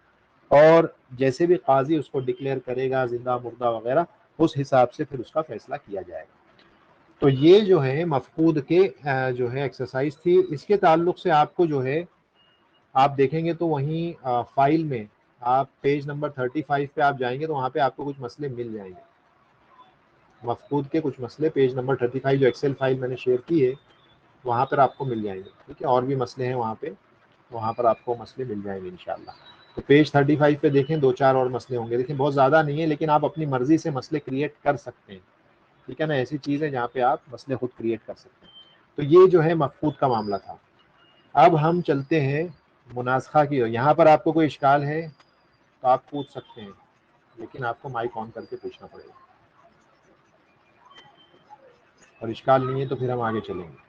और जैसे भी काजी उसको डिक्लेयर करेगा जिंदा मुर्दा वगैरह, उस हिसाब से फिर उसका फैसला किया जाएगा। तो ये जो है मफकूद के जो है एक्सरसाइज थी। इसके ताल्लुक से आपको जो है आप देखेंगे तो वहीं फाइल में आप पेज नंबर 35 पे आप जाएंगे तो वहाँ पे आपको कुछ मसले मिल जाएंगे, मफकूद के कुछ मसले पेज नंबर 35 जो एक्सेल फाइल मैंने शेयर की है वहाँ पर आपको मिल जाएंगे। ठीक है, और भी मसले हैं वहाँ पे, वहाँ पर आपको मसले मिल जाएंगे इंशाल्लाह। तो पेज 35 पे देखें, 2-4 और मसले होंगे। देखें बहुत ज़्यादा नहीं है, लेकिन आप अपनी मर्जी से मसले क्रिएट कर सकते हैं। ठीक है ना, ऐसी चीज़ है जहाँ पे आप मसले खुद क्रिएट कर सकते हैं। तो ये जो है मफकूद का मामला था। अब हम चलते हैं मुनासखा की ओर। यहाँ पर आपको कोई इश्काल है तो आप पूछ सकते हैं, लेकिन आपको माइक ऑन करके पूछना पड़ेगा, और इश्काल नहीं है तो फिर हम आगे चलेंगे।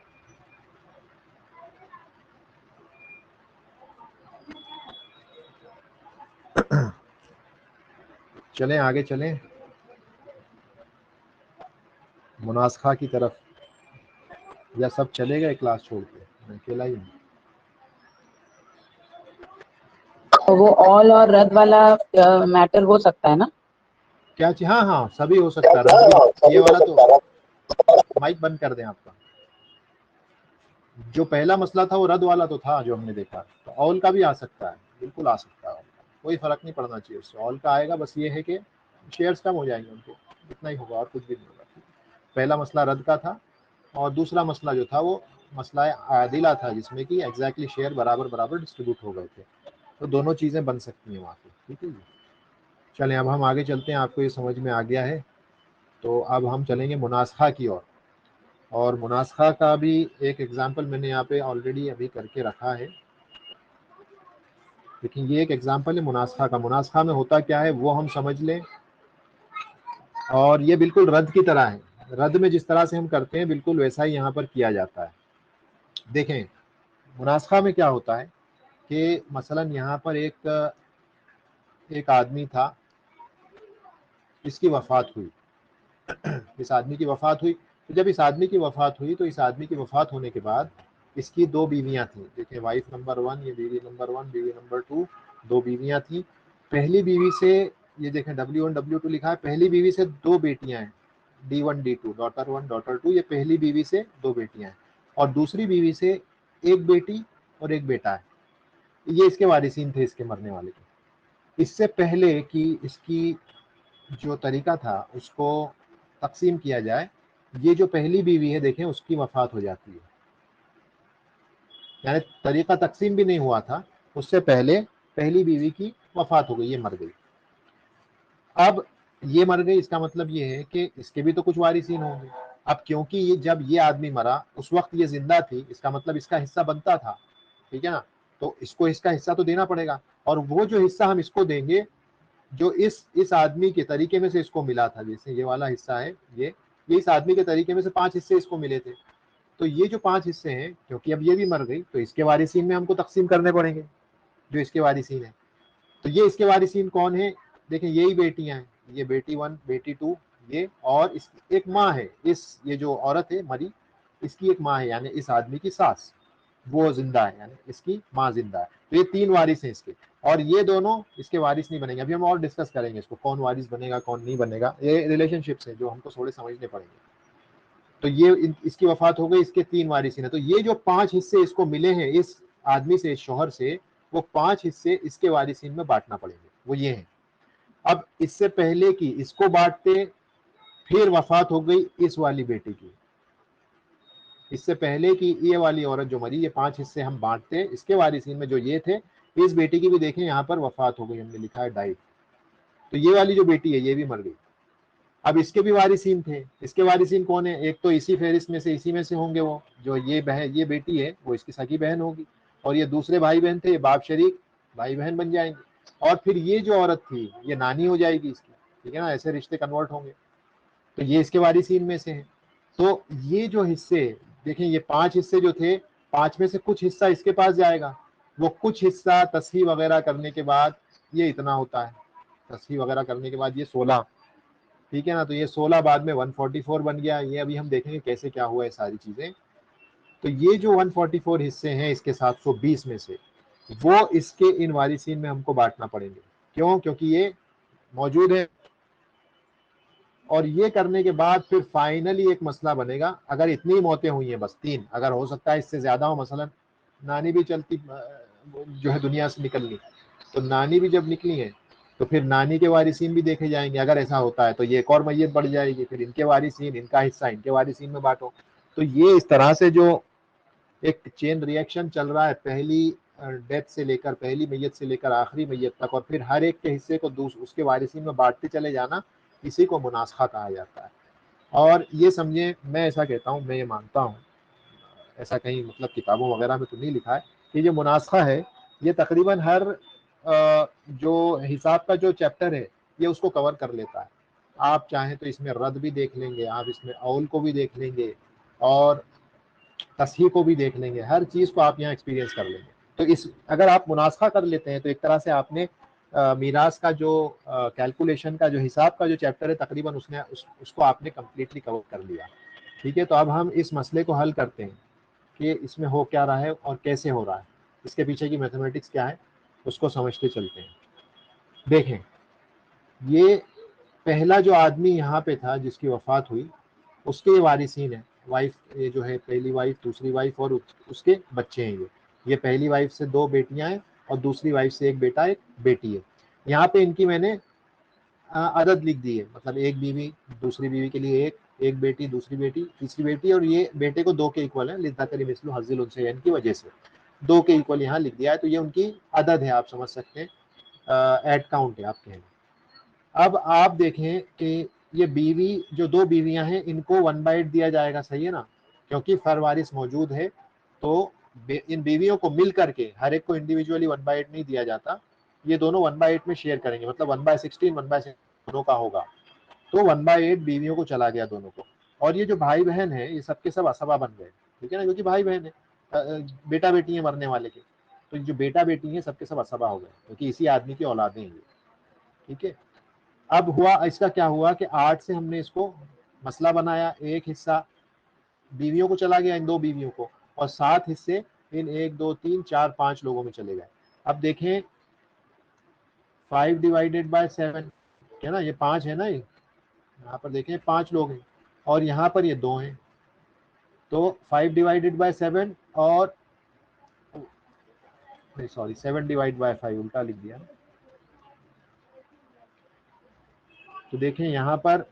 चलें आगे चलें मुनासखा की तरफ, या सब चले गए क्लास छोड़ के, मैं अकेला ही हूँ। तो वो ऑल और रद्द वाला मैटर हो सकता है ना? क्या चीज? हाँ हाँ, सभी हो सकता है, रद्द भी। ये वाला तो माइक बंद कर दें आपका। जो पहला मसला था वो रद्द वाला तो था जो हमने देखा, तो ऑल का भी आ सकता है, बिल्कुल आ सकता है, कोई फर्क नहीं पड़ना चाहिए उससे। ऑल का आएगा, बस ये है कि शेयर्स कम हो जाएंगे उनके, इतना ही होगा और कुछ भी नहीं होगा। पहला मसला रद्द का था, और दूसरा मसला जो था वो मसला आदिला था, जिसमें कि एग्जैक्टली शेयर बराबर बराबर डिस्ट्रीब्यूट हो गए थे। तो दोनों चीज़ें बन सकती हैं वहाँ पे। ठीक है जी, चलें अब हम आगे चलते हैं। आपको ये समझ में आ गया है तो अब हम चलेंगे मुनासखा की ओर। और मुनासखा का भी एक एग्जांपल मैंने यहाँ पे ऑलरेडी अभी करके रखा है, लेकिन ये एक एग्जांपल है मुनासखा का। मुनासखा में होता क्या है वो हम समझ लें, और ये बिल्कुल रद्द की तरह है। रद्द में जिस तरह से हम करते हैं बिल्कुल वैसा ही यहाँ पर किया जाता है। देखें मुनासखा में क्या होता है कि मसलन यहाँ पर एक आदमी था, इसकी वफात हुई, इस आदमी की वफात हुई। तो जब इस आदमी की वफात हुई तो इस आदमी की वफात होने के बाद इसकी 2 बीवियां थी। देखिए वाइफ नंबर 1, ये बीवी नंबर 1, बीवी नंबर 2, 2 बीवियां थी। पहली बीवी से, ये देखें W1 W2 लिखा है, पहली बीवी से 2 बेटियां हैं, D1 D2, डॉटर 1 डॉटर 2, ये पहली बीवी से 2 बेटियां हैं। और दूसरी बीवी से 1 बेटी और 1 बेटा है। ये इसके वारिसीन थे इसके मरने वाले के। इससे पहले कि इसकी जो तरीका था उसको तकसीम किया जाए, ये जो पहली बीवी है देखें उसकी वफात हो जाती है, यानी तरीका तकसीम भी नहीं हुआ था, उससे पहले पहली बीवी की वफात हो गई, ये मर गई। अब ये मर गई, इसका मतलब ये है कि इसके भी तो कुछ वारिसीन होंगे। अब क्योंकि ये जब ये आदमी मरा उस वक्त ये जिंदा थी, इसका मतलब इसका हिस्सा बनता था, ठीक है ना, तो इसको इसका हिस्सा तो देना पड़ेगा। और वो जो हिस्सा हम इसको देंगे जो इस आदमी के तरीके में से इसको मिला था, जैसे ये वाला हिस्सा है, ये इस आदमी के तरीके में से 5 हिस्से इसको मिले थे। तो ये जो 5 हिस्से हैं, क्योंकि अब ये भी मर गई तो इसके वारिसीन में हमको तकसीम करने पड़ेंगे, जो इसके वारिसीन है। तो ये इसके वारिसीन कौन है? देखें यही बेटियां हैं, ये बेटी 1 बेटी 2, ये और इस एक माँ है, ये जो औरत है मरी, इसकी एक माँ है, यानी इस आदमी की सास, वो जिंदा है, यानी इसकी माँ जिंदा है। तो ये 3 वारिस हैं इसके, और ये दोनों इसके वारिस नहीं बनेंगे। अभी हम और डिस्कस करेंगे इसको, कौन वारिस बनेगा कौन नहीं बनेगा, ये रिलेशनशिप्स है जो हमको थोड़े समझने पड़ेंगे। तो ये इसकी वफात हो गई, इसके 3 वारिस हैं। तो ये जो 5 हिस्से इसको मिले हैं इस आदमी से, इस शोहर से, वो 5 हिस्से इसके वारिसीन में बांटना पड़ेंगे, वो ये हैं। अब इससे पहले कि इसको बांटते, फिर वफात हो गई इस वाली बेटी की। इससे पहले कि ये वाली औरत जो मरी, ये 5 हिस्से हम बांटते, इसके वारिसीन में जो ये थे, इस बेटी की भी देखें यहाँ पर वफात हो गई, हमने लिखा है डाइड। तो ये वाली जो बेटी है ये भी मर गई। अब इसके भी वारिसीन थे, इसके वारिसीन कौन है? एक तो इसी फहरिस्त में से, इसी में से होंगे, वो जो ये बहन, ये बेटी है वो इसकी सगी बहन होगी, और ये दूसरे भाई बहन थे, ये बाप शरीक भाई बहन बन जाएंगे। और फिर ये जो औरत थी ये नानी हो जाएगी इसकी, ठीक है ना, ऐसे रिश्ते कन्वर्ट होंगे। तो ये इसके वारिसीन में से हैं। तो ये जो हिस्से देखें, ये 5 हिस्से जो थे, 5 में से कुछ हिस्सा इसके पास जाएगा, वो कुछ हिस्सा तस्ही वगैरह करने के बाद ये इतना होता है, तस्ही वगैरह करने के बाद ये 16, ठीक है ना। तो ये 16 बाद में 144 बन गया। ये अभी हम देखेंगे कैसे क्या हुआ है सारी चीजें। तो ये जो 144 हिस्से हैं इसके 720 में से, वो इसके इन वारिसीन में हमको बांटना पड़ेंगे। क्यों? क्योंकि ये मौजूद है और ये करने के बाद फिर फाइनली एक मसला बनेगा। अगर इतनी मौतें हुई हैं, बस 3, अगर हो सकता है इससे ज्यादा हो, मसलन नानी भी चलती जो है दुनिया से निकलनी, तो नानी भी जब निकली है तो फिर नानी के वारिसीन भी देखे जाएंगे। अगर ऐसा होता है तो ये एक और मैयत बढ़ जाएगी, फिर इनके वारिसीन, इनका हिस्सा इनके वारिसीन में बांटो। तो ये इस तरह से जो एक चेन रिएक्शन चल रहा है, पहली डेथ से लेकर, पहली मैयत से लेकर आखिरी मैयत तक, और फिर हर एक के हिस्से को उसके वारिसीन में बांटते चले जाना, इसी को मुनासखा कहा जाता है। और ये समझे, मैं ऐसा कहता हूँ, मैं ये मानता हूँ, ऐसा कहीं मतलब किताबों वगैरह में तो नहीं लिखा है कि जो मुनासखा है ये तकरीबन हर जो हिसाब का जो चैप्टर है ये उसको कवर कर लेता है। आप चाहें तो इसमें रद भी देख लेंगे, आप इसमें औल को भी देख लेंगे, और तस्हीह को भी देख लेंगे, हर चीज़ को आप यहाँ एक्सपीरियंस कर लेंगे। तो इस अगर आप मुनासखा कर लेते हैं तो एक तरह से आपने मीरास का जो कैलकुलेशन का जो हिसाब का जो चैप्टर है तकरीबन उसको आपने कम्प्लीटली कवर कर लिया। ठीक है, तो अब हम इस मसले को हल करते हैं कि इसमें हो क्या रहा है और कैसे हो रहा है, इसके पीछे की मैथमेटिक्स क्या है, उसको समझते चलते हैं। देखें, ये पहला जो आदमी यहाँ पे था जिसकी वफात हुई, उसके वारिसीन है, वाइफ, ये जो है पहली वाइफ, दूसरी वाइफ और उसके बच्चे हैं। ये पहली वाइफ से 2 बेटियां हैं और दूसरी वाइफ से 1 बेटा 1 बेटी है। यहाँ पे इनकी मैंने अदद लिख दी है, मतलब एक बीवी, दूसरी बीवी के लिए एक बेटी, दूसरी बेटी, तीसरी बेटी, और ये बेटे को 2 के इक्वल है, लिज़्ज़ाकरि मिस्लु हज़्ज़िल उन्सयैन की वजह से 2 के इक्वल यहाँ लिख दिया है। तो ये उनकी अदद है, आप समझ सकते हैं, एड काउंट है आप कहें। अब आप देखें कि ये बीवी, जो 2 बीवियां हैं, इनको 1/8 दिया जाएगा, सही है ना, क्योंकि फरवारिस मौजूद है। तो इन बीवियों को मिल करके हर एक को इंडिविजुअली 1/8 नहीं दिया जाता, ये दोनों 1/8 में शेयर करेंगे, मतलब 1/16 1/16 दोनों का होगा। तो 1/8 बीवियों को चला गया दोनों को। और ये जो भाई बहन है ये सबके सब असबा बन गए, ठीक है ना, क्योंकि भाई बहन है, बेटा बेटी है मरने वाले के, तो जो बेटा बेटी है सबके सब असबा हो गए, क्योंकि इसी आदमी की औलादें हैं ये। ठीक है, अब हुआ इसका क्या हुआ कि 8 से हमने इसको मसला बनाया, एक हिस्सा बीवियों को चला गया, इन 2 बीवियों को, और 7 हिस्से इन 1 2 3 4 5 लोगों में चले गए। अब देखें 5 डिवाइडेड बाय 7, क्या ना, ये 5 है ना, ये यहाँ पर देखें 5 लोग हैं और यहाँ पर ये 2 हैं, तो 5 डिवाइडेड बाय 7 और नहीं सॉरी 7 डिवाइड बाय 5 उल्टा लिख दिया। तो देखें यहाँ पर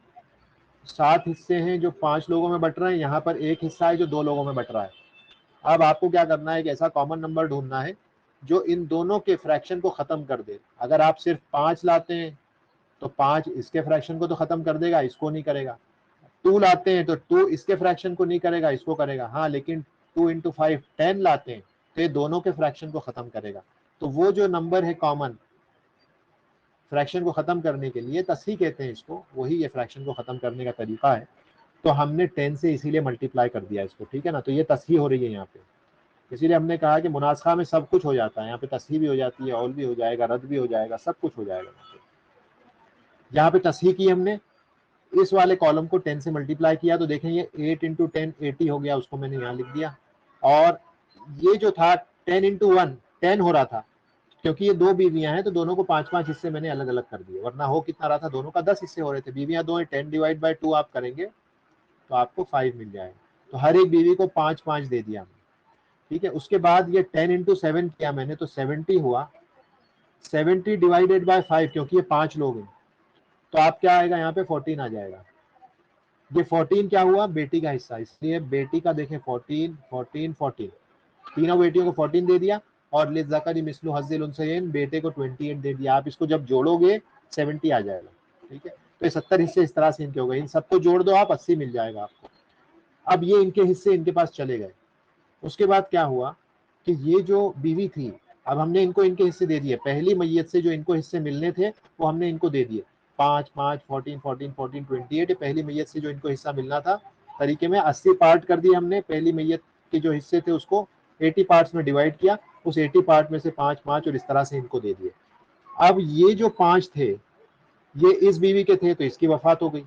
7 हिस्से हैं जो 5 लोगों में बट रहे हैं, यहाँ पर 1 हिस्सा है जो 2 लोगों में बट रहा है। अब आपको क्या करना है, एक ऐसा कॉमन नंबर ढूंढना है जो इन दोनों के फ्रैक्शन को खत्म कर दे। अगर आप सिर्फ 5 लाते हैं तो 5 इसके फ्रैक्शन को तो खत्म कर देगा, इसको नहीं करेगा। 2 लाते हैं तो 2 इसके फ्रैक्शन को नहीं करेगा, इसको करेगा। हाँ, लेकिन 2 × 5 10 लाते हैं तो ये दोनों के फ्रैक्शन को खत्म करेगा। तो वो जो नंबर है कॉमन फ्रैक्शन को खत्म करने के लिए, तस्हीह कहते हैं इसको, वही ये फ्रैक्शन को खत्म करने का तरीका है। तो हमने 10 से इसीलिए मल्टीप्लाई कर दिया इसको, ठीक है ना। तो ये तस्हीह हो रही है यहाँ पे, इसीलिए हमने कहा कि मुनासखा में सब कुछ हो जाता है, यहाँ पे तस्हीह भी हो जाती है, औल भी हो जाएगा, रद्द भी हो जाएगा, सब कुछ हो जाएगा। यहाँ पे तस्हीह की हमने, इस वाले कॉलम को 10 से मल्टीप्लाई किया तो देखें ये 8 × 10 80 हो गया, उसको मैंने यहाँ लिख दिया। और ये जो था 10 × 1 10 हो रहा था, क्योंकि ये 2 बीवियां हैं तो दोनों को 5-5 हिस्से मैंने अलग अलग कर दिए, वरना हो कितना रहा था, दोनों का 10 हिस्से हो रहे थे। बीवियां 2 हैं, 10 डिवाइड बाय 2 आप करेंगे तो आपको 5 मिल जाएगा। तो हर एक बीवी को 5-5 दे दिया हमने, ठीक है। उसके बाद ये 10 × 7 किया मैंने तो 70 हुआ, 70 डिवाइडेड बाय 5, क्योंकि ये 5 लोग हैं तो आप क्या आएगा यहाँ पे 14 आ जाएगा। ये 14 क्या हुआ, बेटी का हिस्सा, इसलिए बेटी का देखें 14 14 14, तीनों बेटियों को 14 दे दिया, और लिज़्ज़ाकरि मिस्लु हज़्ज़िल उन्सयैन बेटे को 28 दे दिया। आप इसको जब जोड़ोगे 70 आ जाएगा, ठीक है। तो ये 70 हिस्से इस तरह से इनके हो गए, इन सबको जोड़ दो आप, 80 मिल जाएगा आपको। अब ये इनके हिस्से इनके पास चले गए। उसके बाद क्या हुआ कि ये जो बीवी थी, अब हमने इनको इनके हिस्से दे दिए, पहली मैयत से जो इनको हिस्से मिलने थे वो हमने इनको दे दिए, 5 5 14 14 14 28, पहली मैयत से जो इनको हिस्सा मिलना था, तरीके में 80 पार्ट कर दिए हमने। पहली मैयत के जो हिस्से थे उसको 80 पार्ट्स में डिवाइड किया, उस 80 पार्ट में से 5 5 और इस तरह से इनको दे दिए। अब ये जो 5 थे ये इस बीवी के थे तो इसकी वफात हो गई,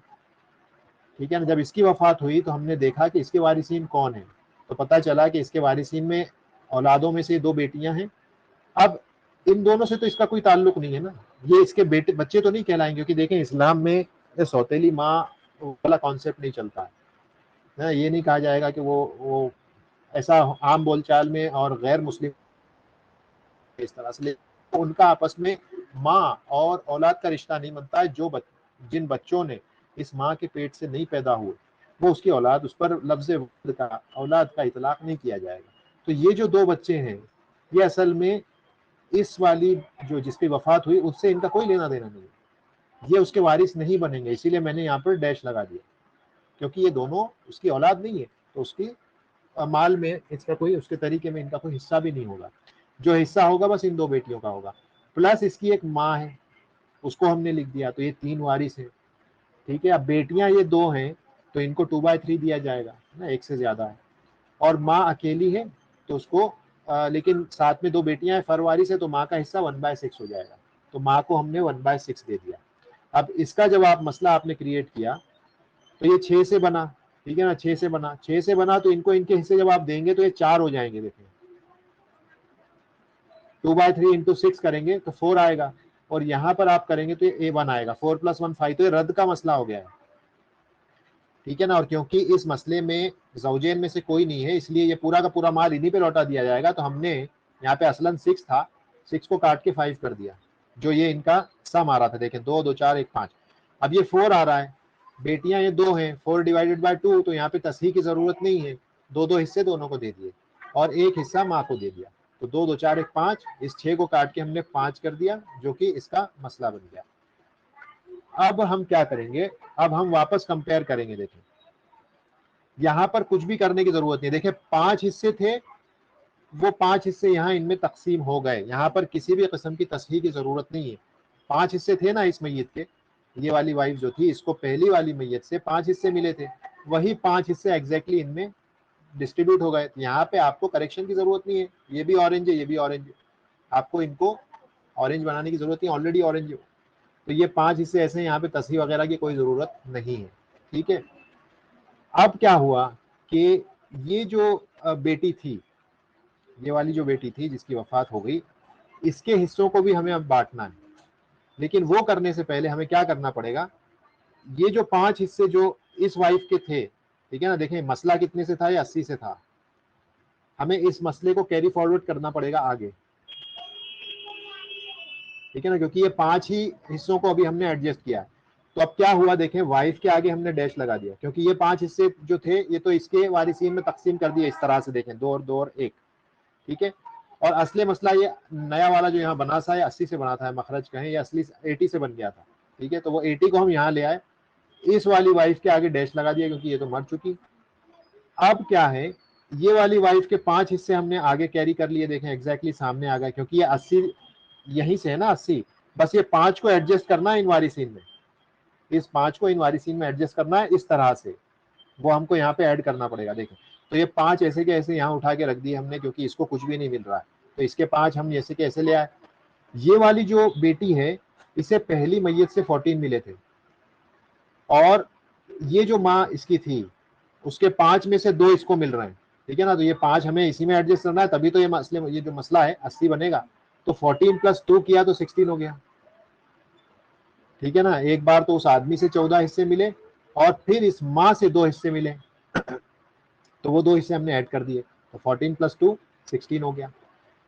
ठीक है ना। जब इसकी वफात हुई तो हमने देखा कि इसके वारिसीन कौन है, तो पता चला कि इसके वारिसीन में औलादों में से 2 बेटियां हैं। अब इन दोनों से तो इसका कोई ताल्लुक नहीं है ना, ये इसके बेटे बच्चे तो नहीं कहलाएंगे, क्योंकि देखें इस्लाम में सौतेली माँ वाला कॉन्सेप्ट नहीं चलता है। ये नहीं कहा जाएगा कि वो ऐसा आम बोलचाल में और गैर मुस्लिम इस तरह से, लेकिन उनका आपस में माँ और औलाद का रिश्ता नहीं बनता है। जिन बच्चों ने इस माँ के पेट से नहीं पैदा हुए वो उसकी औलाद, उस पर लफ्ज़ वल्द का, औलाद का इतलाक नहीं किया जाएगा। तो ये जो 2 बच्चे हैं ये असल में इस वाली जो जिसकी वफात हुई उससे इनका कोई लेना देना नहीं है, ये उसके वारिस नहीं बनेंगे। इसीलिए मैंने यहाँ पर डैश लगा दिया, क्योंकि ये दोनों उसकी औलाद नहीं है, तो उसकी माल में इसका कोई, उसके तरीके में इनका कोई हिस्सा भी नहीं होगा। जो हिस्सा होगा बस इन 2 बेटियों का होगा, प्लस इसकी एक माँ है उसको हमने लिख दिया, तो ये 3 वारिस हैं। ठीक है, अब बेटियां ये 2 हैं तो इनको 2/3 दिया जाएगा ना, एक से ज्यादा है। और माँ अकेली है तो उसको लेकिन साथ में 2 बेटियां हैं, फरवारिस है, तो माँ का हिस्सा 1/6 हो जाएगा। तो माँ को हमने 1/6 दे दिया। अब इसका जब आप मसला आपने क्रिएट किया तो ये 6 से बना, ठीक है ना, 6 से बना तो इनको इनके हिस्से जब आप देंगे तो ये 4 हो जाएंगे। देखें 2/3 इंटू 6 करेंगे तो 4 आएगा, और यहां पर आप करेंगे तो ये 1 आएगा। 4 + 1 5, तो ये रद्द का मसला हो गया है, ठीक है ना। और क्योंकि इस मसले में ज़ौजैन में से कोई नहीं है इसलिए ये पूरा का पूरा माल इन्हीं पे लौटा दिया जाएगा। तो हमने यहाँ पे असलन 6 था, 6 को काट के 5 कर दिया, जो ये इनका सम आ रहा था। देखें 2 2 4 1 5। अब ये 4 आ रहा है, बेटियां ये 2 हैं, 4/2, तो यहाँ पे तस्हीह की जरूरत नहीं है, 2 हिस्से दोनों को दे दिए और एक हिस्सा माँ को दे दिया। तो 2 2 4 1 5, इस 6 को काट के हमने 5 कर दिया, जो कि इसका मसला बन गया। अब हम क्या करेंगे, अब हम वापस कंपेयर करेंगे। देखें यहां पर कुछ भी करने की जरूरत नहीं। देखें 5 हिस्से थे, वो 5 हिस्से यहाँ इनमें तकसीम हो गए, यहाँ पर किसी भी किस्म की तस्हीह की जरूरत नहीं है। 5 हिस्से थे ना इस मैयत के, ये वाली वाइफ जो थी इसको पहली वाली मैयत से 5 हिस्से मिले थे, वही 5 हिस्से एग्जैक्टली इनमें डिस्ट्रीब्यूट हो गए। यहाँ पे आपको करेक्शन की जरूरत नहीं है, ये भी ऑरेंज है, ये भी ऑरेंज है, आपको इनको ऑरेंज बनाने की जरूरत नहीं, ऑलरेडी ऑरेंज है। तो ये 5 हिस्से ऐसे यहाँ पे तस्हीह वगैरह की कोई जरूरत नहीं है, ठीक है। अब क्या हुआ कि ये जो बेटी थी, ये वाली जो बेटी थी जिसकी वफात हो गई, इसके हिस्सों को भी हमें अब बांटना है। लेकिन वो करने से पहले हमें क्या करना पड़ेगा, ये जो 5 हिस्से जो इस वाइफ के थे, ठीक है ना, देखें मसला कितने से था, ये 80 से था, हमें इस मसले को कैरी फॉरवर्ड करना पड़ेगा आगे, ठीक है ना, क्योंकि ये 5 ही हिस्सों को अभी हमने एडजस्ट किया है। तो अब क्या हुआ, देखें वाइफ के आगे हमने डैश लगा दिया, क्योंकि ये 5 हिस्से जो थे ये तो इसके वारिसीन में तकसीम कर दिए इस तरह से। देखें 2 और 2 और 1, ठीक है। और असली मसला ये नया वाला जो यहाँ बना था, ये 80 से बना था, मखरज कहें, ये असली 80 से बन गया था, ठीक है। तो वो 80 को हम यहाँ ले आए, इस वाली वाइफ के आगे डैश लगा दिया क्योंकि ये तो मर चुकी। अब क्या है, ये वाली वाइफ के 5 हिस्से हमने आगे कैरी कर लिए, देखें एग्जैक्टली सामने आ गए, क्योंकि ये 80 यहीं से है ना, 80, बस ये 5 को एडजस्ट करना है इन वारिसीन में, इस 5 को इन वारिसीन में एडजस्ट करना है इस तरह से, वो हमको यहाँ पे ऐड करना पड़ेगा। देखें तो ये 5 ऐसे के ऐसे यहाँ उठा के रख दिए हमने, क्योंकि इसको कुछ भी नहीं मिल रहा है, तो इसके 5 हम ऐसे के ऐसे ले आए। ये वाली जो बेटी है इसे पहली मैयत से 14 मिले थे, और ये जो माँ इसकी थी उसके 5 में से 2 इसको मिल रहे हैं, ठीक है ना। तो ये 5 हमें इसी में एडजस्ट करना है, तभी तो ये जो मसला है 80 बनेगा। तो 14 + 2 किया तो 16 हो गया, ठीक है ना। एक बार तो उस आदमी से 14 हिस्से मिले और फिर इस माँ से 2 हिस्से मिले, तो वो 2 हिस्से हमने ऐड कर दिए, तो 14 + 2 16 हो गया।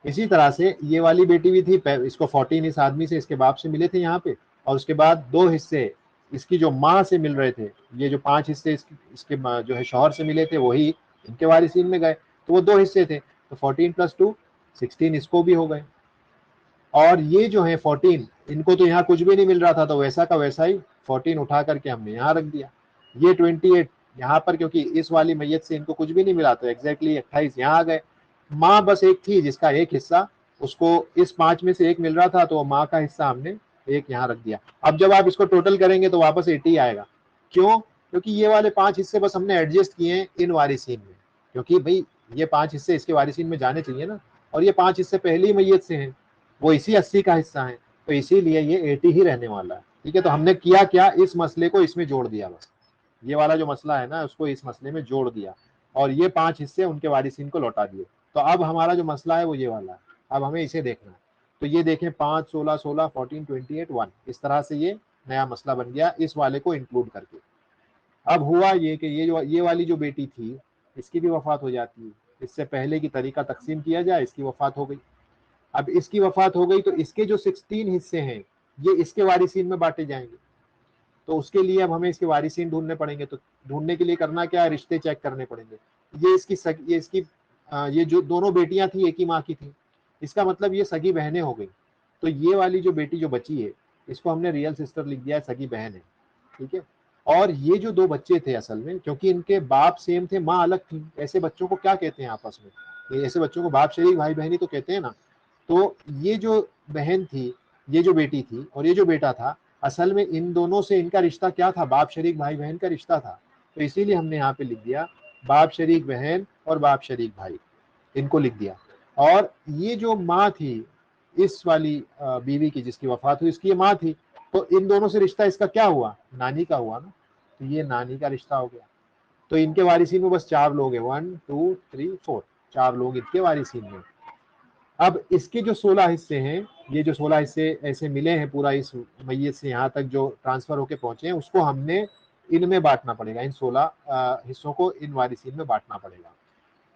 इसी तरह से ये वाली बेटी भी थी, इसको 14 इस आदमी से, इसके बाप से मिले थे यहाँ पे, और उसके बाद 2 हिस्से इसकी जो माँ से मिल रहे थे, ये जो 5 हिस्से इसके जो है शौहर से मिले थे वही इनके वारिसीन में गए, तो वो 2 हिस्से थे, तो 14 + 2 16 इसको भी हो गए। और ये जो है 14, इनको तो यहाँ कुछ भी नहीं मिल रहा था, तो वैसा का वैसा ही 14 उठा करके हमने यहाँ रख दिया। ये 28 यहाँ पर, क्योंकि इस वाली मैयत से इनको कुछ भी नहीं मिला, तो एग्जैक्टली 28 यहाँ आ गए। माँ बस एक थी जिसका एक हिस्सा, उसको इस 5 में से 1 मिल रहा था, तो माँ का हिस्सा हमने 1 यहाँ रख दिया। अब जब आप इसको टोटल करेंगे तो वापस 80 आएगा। क्यों, क्योंकि ये वाले 5 हिस्से बस हमने एडजस्ट किए हैं इन वारिसीन में, क्योंकि भाई ये 5 हिस्से इसके वारिसीन में जाने चाहिए ना, और ये 5 हिस्से पहली मैयत से हैं, वो इसी 80 का हिस्सा है, तो इसीलिए ये 80 ही रहने वाला है, ठीक है। तो हमने किया क्या, इस मसले को इसमें जोड़ दिया, बस ये वाला जो मसला है ना उसको इस मसले में जोड़ दिया, और ये 5 हिस्से उनके वारिसीन को लौटा दिए। तो अब हमारा जो मसला है वो ये वाला है, अब हमें इसे देखना है। तो ये देखें 5 16 16 14 28 1, इस तरह से ये नया मसला बन गया इस वाले को इंक्लूड करके। अब हुआ ये कि ये वाली जो बेटी थी इसकी भी वफात हो जाती है, इससे पहले की तरीका तकसीम किया जाए, इसकी वफात हो गई। अब इसकी वफात हो गई तो इसके जो 16 हिस्से हैं ये इसके वारिसीन में बांटे जाएंगे। तो उसके लिए अब हमें इसके वारिसीन ढूंढने पड़ेंगे। तो ढूंढने के लिए करना क्या है, रिश्ते चेक करने पड़ेंगे। ये इसकी ये जो दोनों बेटियां थी एक ही माँ की थी, इसका मतलब ये सगी बहनें हो गई। तो ये वाली जो बेटी जो बची है इसको हमने रियल सिस्टर लिख दिया है, सगी बहन है, ठीक है। और ये जो दो बच्चे थे असल में, क्योंकि इनके बाप सेम थे माँ अलग थी, ऐसे बच्चों को क्या कहते हैं आपस में, ऐसे बच्चों को बाप शरीक भाई बहनी तो कहते हैं ना। तो ये जो बहन थी, ये जो बेटी थी और ये जो बेटा था, असल में इन दोनों से इनका रिश्ता क्या था, बाप शरीक भाई बहन का रिश्ता था। तो इसीलिए हमने यहाँ पे लिख दिया बाप शरीक बहन और बाप शरीक भाई, इनको लिख दिया। और ये जो माँ थी इस वाली बीवी की जिसकी वफात हुई, इसकी ये माँ थी, तो इन दोनों से रिश्ता इसका क्या हुआ, नानी का हुआ ना। तो ये नानी का रिश्ता हो गया। तो इनके वारिसीन में बस 4 लोग हैं, 1 2 3 4, 4 लोग इनके वारिसीन में। अब इसके जो 16 हिस्से हैं, ये जो 16 हिस्से ऐसे मिले हैं पूरा इस मैयत से यहाँ तक जो ट्रांसफर होके पहुंचे हैं, उसको हमने इनमें बांटना पड़ेगा, इन 16 हिस्सों को इन वारिसीन में बांटना पड़ेगा।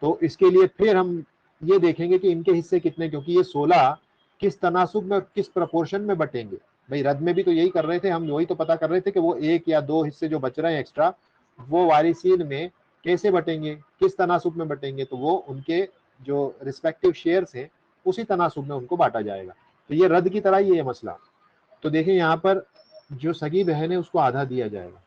तो इसके लिए फिर हम ये देखेंगे कि इनके हिस्से कितने, क्योंकि ये 16 किस तनासुब में किस प्रपोर्शन में बटेंगे। भाई रद में भी तो यही कर रहे थे हम, वही तो पता कर रहे थे कि वो 1 या 2 हिस्से जो बच रहे हैं एक्स्ट्रा, वो वारिसीन में कैसे बटेंगे, किस तनासुब में बटेंगे। तो वो उनके जो रिस्पेक्टिव शेयर्स हैं उसी तनासुब में उनको बांटा जाएगा। तो ये रद की तरह ही है ये मसला। तो देखिए यहाँ पर जो सगी बहन है उसको आधा दिया जाएगा,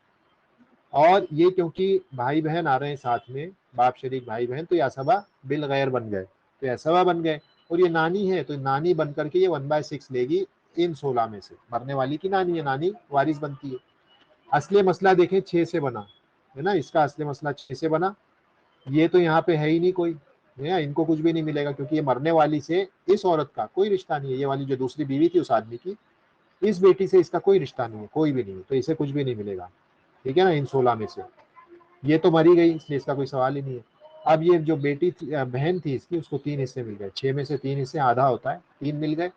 और ये क्योंकि भाई बहन आ रहे हैं साथ में, बाप शरीक भाई बहन, तो ये असबा बिल गैर बन गए, तो असबा बन गए। और ये नानी है तो नानी बन करके ये 1/6 लेगी इन 16 में से। मरने वाली की नानी है, नानी वारिस बनती है। असली मसला देखें 6 से बना है ना, इसका असली मसला 6 से बना। ये तो यहाँ पे है ही नहीं कोई, है इनको कुछ भी नहीं मिलेगा, क्योंकि ये मरने वाली से इस औरत का कोई रिश्ता नहीं है। ये वाली जो दूसरी बीवी थी उस आदमी की, इस बेटी से इसका कोई रिश्ता नहीं है, कोई भी नहीं है, तो इसे कुछ भी नहीं मिलेगा, ठीक है ना, इन 16 में से। ये तो मरी गई इसलिए इसका कोई सवाल ही नहीं है। अब ये जो बेटी थी, बहन थी इसकी, उसको 3 हिस्से मिल गए, 6 में से 3 हिस्से आधा होता है, 3 मिल गए।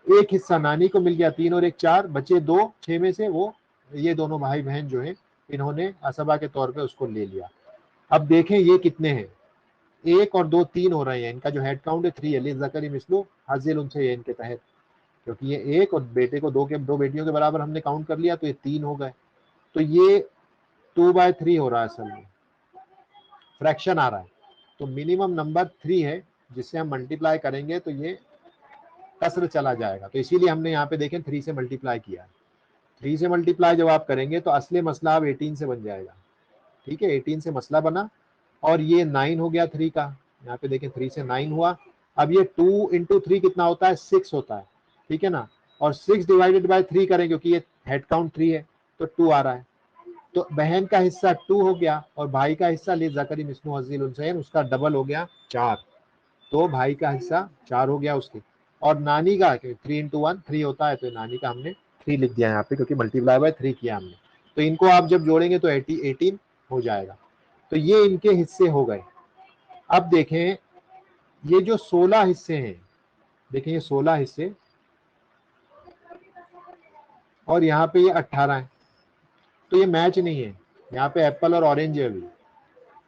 एक हिस्सा नानी को मिल गया, 3 और 1 4, बचे 2 6 में से, वो ये दोनों भाई बहन जो है इन्होंने असबा के तौर पे उसको ले लिया। अब देखें ये कितने हैं, 1 और 2 3 हो रहे हैं, इनका जो हेड काउंट है 3 है, लिज़्ज़करी मिस्लु हाज़िल उनसे इनके तहत, क्योंकि ये 1 और बेटे को 2 बेटियों के बराबर हमने काउंट कर लिया, तो ये 3 हो गए। तो ये 2/3 हो रहा है, असल में फ्रैक्शन आ रहा है। तो मिनिमम नंबर 3 है, जिससे हम मल्टीप्लाई करेंगे तो ये कसर चला जाएगा। तो इसीलिए हमने यहाँ पे देखें 3 से मल्टीप्लाई किया है। 3 से मल्टीप्लाई जब आप करेंगे तो असली मसला अब 18 से बन जाएगा, ठीक है। 18 से मसला बना, और ये 9 हो गया 3 का, यहाँ पे देखें 3 से 9 हुआ। अब ये 2 इंटू 3 कितना होता है, 6 होता है, ठीक है ना। और 6 डिवाइडेड बाय 3 करें, क्योंकि ये हेड काउंट 3 है, तो 2 आ रहा है। तो बहन का हिस्सा 2 हो गया, और भाई का हिस्सा लिज़्ज़करी मिस्लु हज़्ज़िल उनसयैन, उसका डबल हो गया 4। तो भाई का हिस्सा 4 हो गया उसके। और नानी का 3 इंटू 1 3 होता है, तो नानी का हमने 3 लिख दिया यहाँ पे, क्योंकि मल्टीप्लाई बाय 3 किया हमने। तो इनको आप जब जोड़ेंगे तो 18 हो जाएगा। तो ये इनके हिस्से हो गए। अब देखें ये जो 16 हिस्से हैं, देखें ये 16 हिस्से, और यहाँ पे ये 18 है, तो ये मैच नहीं है। यहाँ पे एप्पल और ऑरेंज है अभी,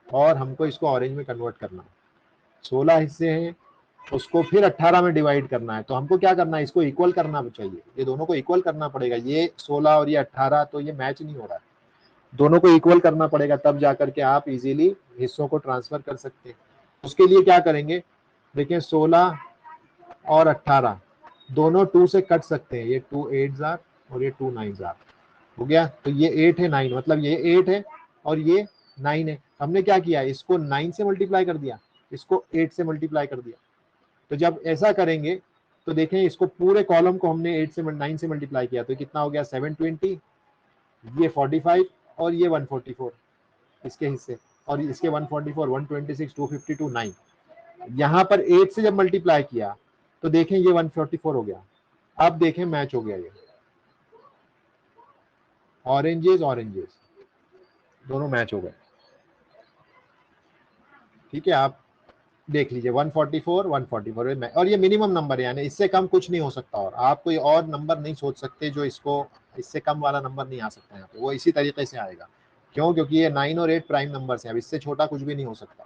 और हमको इसको ऑरेंज में कन्वर्ट करना है। 16 हिस्से हैं, उसको फिर 18 में डिवाइड करना है। तो हमको क्या करना है, इसको इक्वल करना चाहिए, ये दोनों को इक्वल करना पड़ेगा। ये 16 और ये 18, तो ये मैच नहीं हो रहा है, दोनों को इक्वल करना पड़ेगा, तब जाकर के आप इजीली हिस्सों को ट्रांसफर कर सकते हैं। उसके लिए क्या करेंगे, देखिए 16 और 18 दोनों 2 से कट सकते हैं, ये 2 8s आर और ये 2 9s आर, हो गया। तो ये 8 है 9, मतलब ये 8 है और ये 9 है। हमने क्या किया, इसको 9 से मल्टीप्लाई कर दिया, इसको 8 से मल्टीप्लाई कर दिया। तो जब ऐसा करेंगे तो देखें, इसको पूरे कॉलम को हमने 9 से मल्टीप्लाई किया, तो कितना हो गया 720, ये 45 और ये 144 इसके हिस्से, और इसके 144 126 252 9। यहाँ पर 8 से जब मल्टीप्लाई किया तो देखें ये 144 हो गया। अब देखें मैच हो गया, ये ऑरेंजेस दोनों मैच हो गए, ठीक है। आप देख लीजिए 144 और ये मिनिमम नंबर है, यानी इससे कम कुछ नहीं हो सकता, और आप कोई और नंबर नहीं सोच सकते जो इसको, इससे कम वाला नंबर नहीं आ सकता यहाँ पे, वो इसी तरीके से आएगा। क्यों? क्योंकि ये 9 और 8 प्राइम नंबर्स हैं, अब इससे छोटा कुछ भी नहीं हो सकता,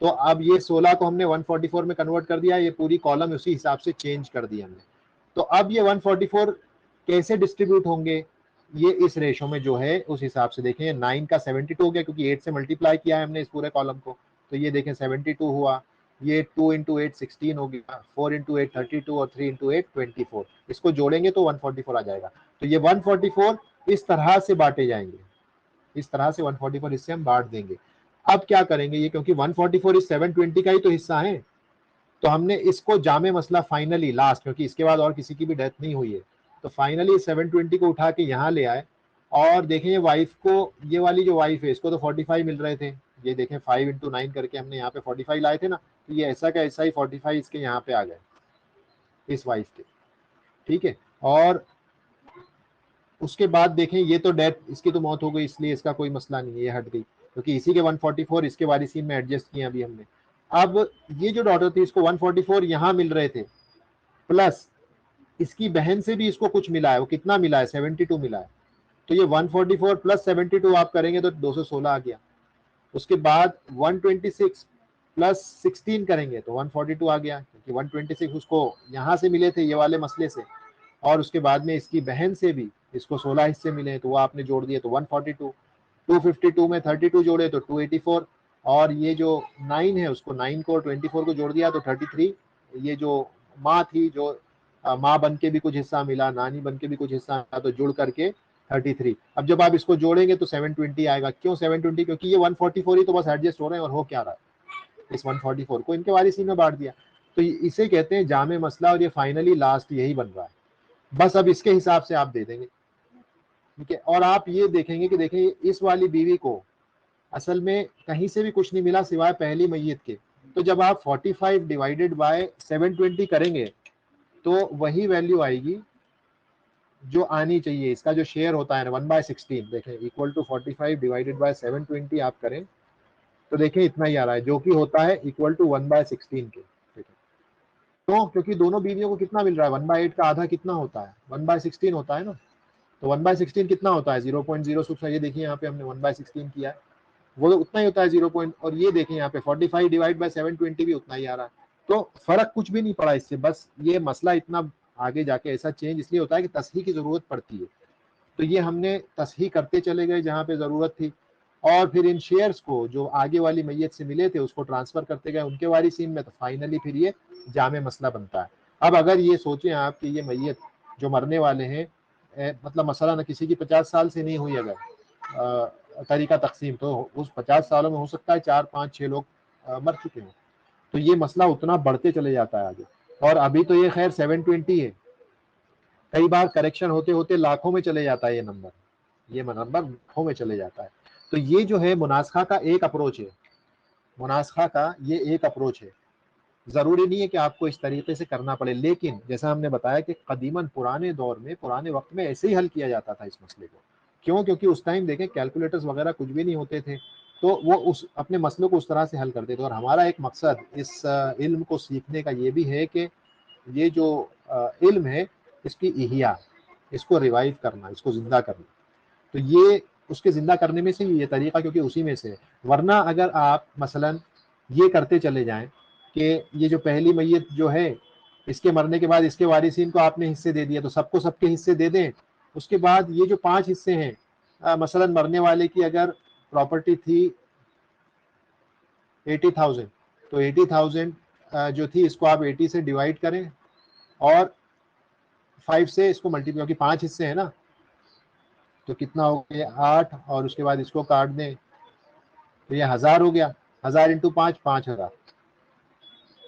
तो अब ये 16 को हमने 144 में कन्वर्ट कर दिया, ये पूरी कॉलम उसी हिसाब से चेंज कर दी हमने। तो अब ये 144 कैसे डिस्ट्रीब्यूट होंगे, ये इस रेशो में जो है उस हिसाब से देखें। 9 का 72 हो गया क्योंकि 8 से मल्टीप्लाई किया है हमने इस पूरे कॉलम को, तो ये देखें 72 हुआ। ये 2 इंटू 8 16 हो गया, 4 इंटू 8 32 और 3 इंटू 8 24। इसको जोड़ेंगे तो 144 आ जाएगा। तो ये 144 इस तरह से बांटे जाएंगे, इस तरह से 144 इससे हम बांट देंगे। अब क्या करेंगे, ये क्योंकि 144 इस 720 का ही तो हिस्सा है, तो हमने इसको जामे मसला फाइनली लास्ट, क्योंकि इसके बाद और किसी की भी डेथ नहीं हुई है, तो फाइनली 720 को उठा के यहाँ ले आए। और देखें ये वाइफ को, ये वाली जो वाइफ है इसको तो 45 मिल रहे थे, ये देखें 5 इंटू 9 करके हमने यहाँ पे 45 लाए थे ना, तो ये ऐसा का ऐसा ही 45 इसके यहाँ पे आ गए इस वाइफ के, ठीक है। और उसके बाद देखें ये तो डेथ, इसकी तो मौत हो गई इसलिए इसका कोई मसला नहीं है, ये हट गई, क्योंकि इसी के 144 इसके वारिसीन में एडजस्ट किए अभी हमने। अब ये जो डॉटर थी इसको 144 यहाँ मिल रहे थे, प्लस इसकी बहन से भी इसको कुछ मिला है, वो कितना मिला है 72 मिला है, तो ये 144 प्लस 72 आप करेंगे तो 216 आ गया। उसके बाद 126 प्लस 16 करेंगे तो 142 आ गया, क्योंकि 126 उसको यहाँ से मिले थे ये वाले मसले से, और उसके बाद में इसकी बहन से भी इसको 16 हिस्से मिले तो वो आपने जोड़ दिए तो 142। 252 में 32 जोड़े तो 284, और ये जो 9 है उसको 9 को 24 को जोड़ दिया तो 33। ये जो माँ थी, जो माँ बन के भी कुछ हिस्सा मिला, नानी बन के भी कुछ हिस्सा मिला, तो जुड़ करके 33। अब जब आप इसको जोड़ेंगे तो 720 आएगा। क्यों 720? क्योंकि ये 144 ही तो बस एडजस्ट हो रहे हैं, और हो क्या रहा है, इस 144 को इनके वारिसी में बांट दिया। तो इसे कहते हैं जामे मसला, और ये फाइनली लास्ट यही बन रहा है। बस अब इसके हिसाब से आप दे देंगे, ठीक है। और आप ये देखेंगे कि देखें इस वाली बीवी को असल में कहीं से भी कुछ नहीं मिला सिवाय पहली मैयत के, तो जब आप 45 डिवाइडेड बाय 720 करेंगे तो वही वैल्यू आएगी जो आनी चाहिए। इसका जो शेयर होता है ना 1/16, देखें इक्वल टू 45 डिवाइडेड बाय 720 आप करें तो देखें इतना ही आ रहा है, जो कि होता है इक्वल टू 1/16 के, ठीक है। तो क्योंकि दोनों बीवियों को कितना मिल रहा है, 1/8 का आधा कितना होता है, 1/16 होता है ना, तो 1/16 कितना होता है 0.06। ये देखिए यहाँ पे हमने 1/16 किया है, वो तो उतना ही होता है 0. और ये देखें यहाँ पे 45 डिवाइड बाय 720 भी उतना ही आ रहा है। तो फर्क कुछ भी नहीं पड़ा इससे, बस ये मसला इतना आगे जाके ऐसा चेंज इसलिए होता है कि तस्हीह की जरूरत पड़ती है, तो ये हमने तस्हीह करते चले गए जहाँ पे जरूरत थी, और फिर इन शेयर्स को जो आगे वाली मैयत से मिले थे उसको ट्रांसफर करते गए उनके वारिसीन में, तो फाइनली फिर ये जामे मसला बनता है। अब अगर ये सोचें आप कि ये मैयत जो मरने वाले हैं, मतलब मसला न किसी की 50 साल से नहीं हुई अगर तरीका तकसीम, तो उस 50 सालों में हो सकता है 4 5 6 लोग मर चुके हों, तो ये मसला उतना बढ़ते चले जाता है आगे। और अभी तो ये खैर 720 है, कई बार करेक्शन होते होते लाखों में चले जाता है ये नंबर लाखों में चले जाता है। तो ये जो है मुनासखा का एक अप्रोच है, मुनासखा का ये एक अप्रोच है। जरूरी नहीं है कि आपको इस तरीके से करना पड़े, लेकिन जैसा हमने बताया कि कदीमन पुराने दौर में, पुराने वक्त में ऐसे ही हल किया जाता था इस मसले को। क्यों? क्योंकि उस टाइम देखें कैलकुलेटर्स वगैरह कुछ भी नहीं होते थे, तो वो उस अपने मसलों को उस तरह से हल करते थे। और हमारा एक मकसद इस इल्म को सीखने का ये भी है कि ये जो इल्म है इसकी इहिया, इसको रिवाइव करना, इसको जिंदा करना, तो ये उसके जिंदा करने में से ये तरीका, क्योंकि उसी में से है। वरना अगर आप मसलन ये करते चले जाएं कि ये जो पहली मैयत जो है इसके मरने के बाद इसके वारिसीन को आपने हिस्से दे दिए, तो सबको सबके हिस्से दे दें। उसके बाद ये जो 5 हिस्से हैं, मसलन मरने वाले की अगर प्रॉपर्टी थी 80,000, तो 80,000 जो थी इसको आप 80 से डिवाइड करें और 5 से इसको मल्टीप्लाई, क्योंकि 5 हिस्से हैं ना, तो कितना हो गया 8, और उसके बाद इसको काट दें तो ये 1000 हो गया। 1000 इंटू 5 5000।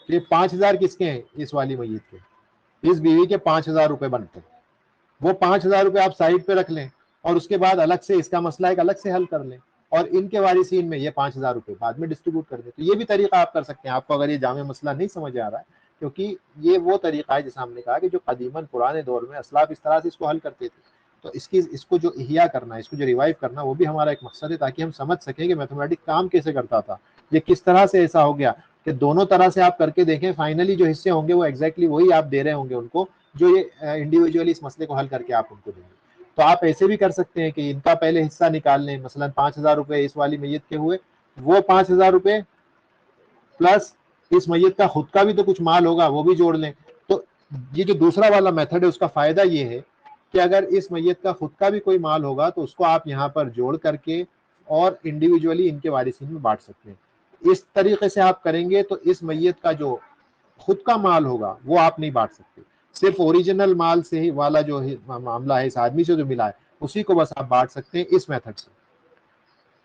ये 5000 किसके हैं? इस वाली मैयत के, इस बीवी के 5000 रुपए बनते हैं। वो 5000 रुपए आप साइड पे रख लें और उसके बाद अलग से इसका मसला एक अलग से हल कर लें, और इनके वारिसीन में ये 5000 रुपए बाद में डिस्ट्रीब्यूट कर दें। तो ये भी तरीका आप कर सकते हैं, आपको अगर ये जामे मसला नहीं समझ आ रहा है, क्योंकि ये वो तरीका है जैसा हमने कहा कि जो कदीमन पुराने दौर में असलाफ इस तरह से इसको हल करते थे। तो इसको जो इहिया करना, इसको जो रिवाइव करना, वो भी हमारा एक मकसद है, ताकि हम समझ सकें कि मैथमेटिक्स काम कैसे करता था, ये किस तरह से ऐसा हो गया कि दोनों तरह से आप करके देखें, फाइनली जो हिस्से होंगे वो एग्जैक्टली वही आप दे रहे होंगे उनको, जो ये इंडिविजुअली इस मसले को हल करके आप उनको देंगे। तो आप ऐसे भी कर सकते हैं कि इनका पहले हिस्सा निकाल लें, मसलन 5,000 रुपए इस वाली मैयत के हुए, वो 5,000 रुपए प्लस इस मैयत का खुद का भी तो कुछ माल होगा वो भी जोड़ लें। तो ये जो दूसरा वाला मेथड है उसका फायदा ये है कि अगर इस मैयत का खुद का भी कोई माल होगा तो उसको आप यहाँ पर जोड़ करके और इंडिविजुअली इनके वारिसीन में बांट सकते हैं। इस तरीके से आप करेंगे तो इस मैयत का जो खुद का माल होगा वो आप नहीं बांट सकते, सिर्फ ओरिजिनल माल से ही वाला जो मामला है इस आदमी से जो मिला है उसी को बस आप बांट सकते हैं इस मेथड से।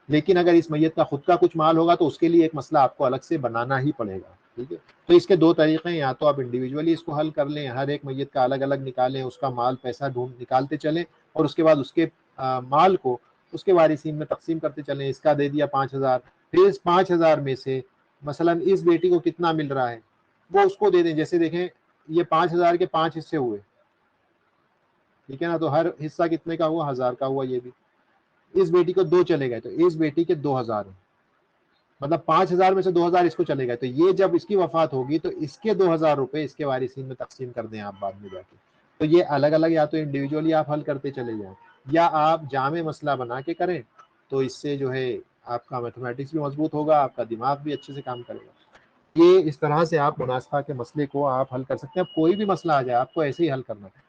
लेकिन अगर इस मैयत का खुद का कुछ माल होगा तो उसके लिए एक मसला आपको अलग से बनाना ही पड़ेगा। ठीक है, तो इसके दो तरीके हैं, या तो आप इंडिविजुअली इसको हल कर लें, हर एक मैयत का अलग अलग निकालें, उसका माल पैसा ढूंढ निकालते चलें और उसके बाद उसके माल को उसके वारिसीन में तकसीम करते चलें। इसका दे दिया 5,000, फिर इस 5,000 में से मसलन इस बेटी को कितना मिल रहा है वो उसको दे दें। जैसे देखें ये 5,000 के 5 हिस्से हुए, ठीक है ना, तो हर हिस्सा कितने का हुआ, 1,000 का हुआ। ये भी इस बेटी को 2 चले गए तो इस बेटी के 2,000 है, मतलब 5,000 में से 2,000 इसको चले गए। तो ये जब इसकी वफात होगी तो इसके 2,000 रुपए इसके वारिसीन में तकसीम कर दें आप बाद में जाके। तो ये अलग अलग या तो इंडिविजुअली आप हल करते चले जाएं या आप जामे मसला बना के करें, तो इससे जो है आपका मैथमेटिक्स भी मजबूत होगा, आपका दिमाग भी अच्छे से काम करेगा। ये इस तरह से आप मुनासफा के मसले को आप हल कर सकते हैं। अब कोई भी मसला आ जाए आपको ऐसे ही हल करना है,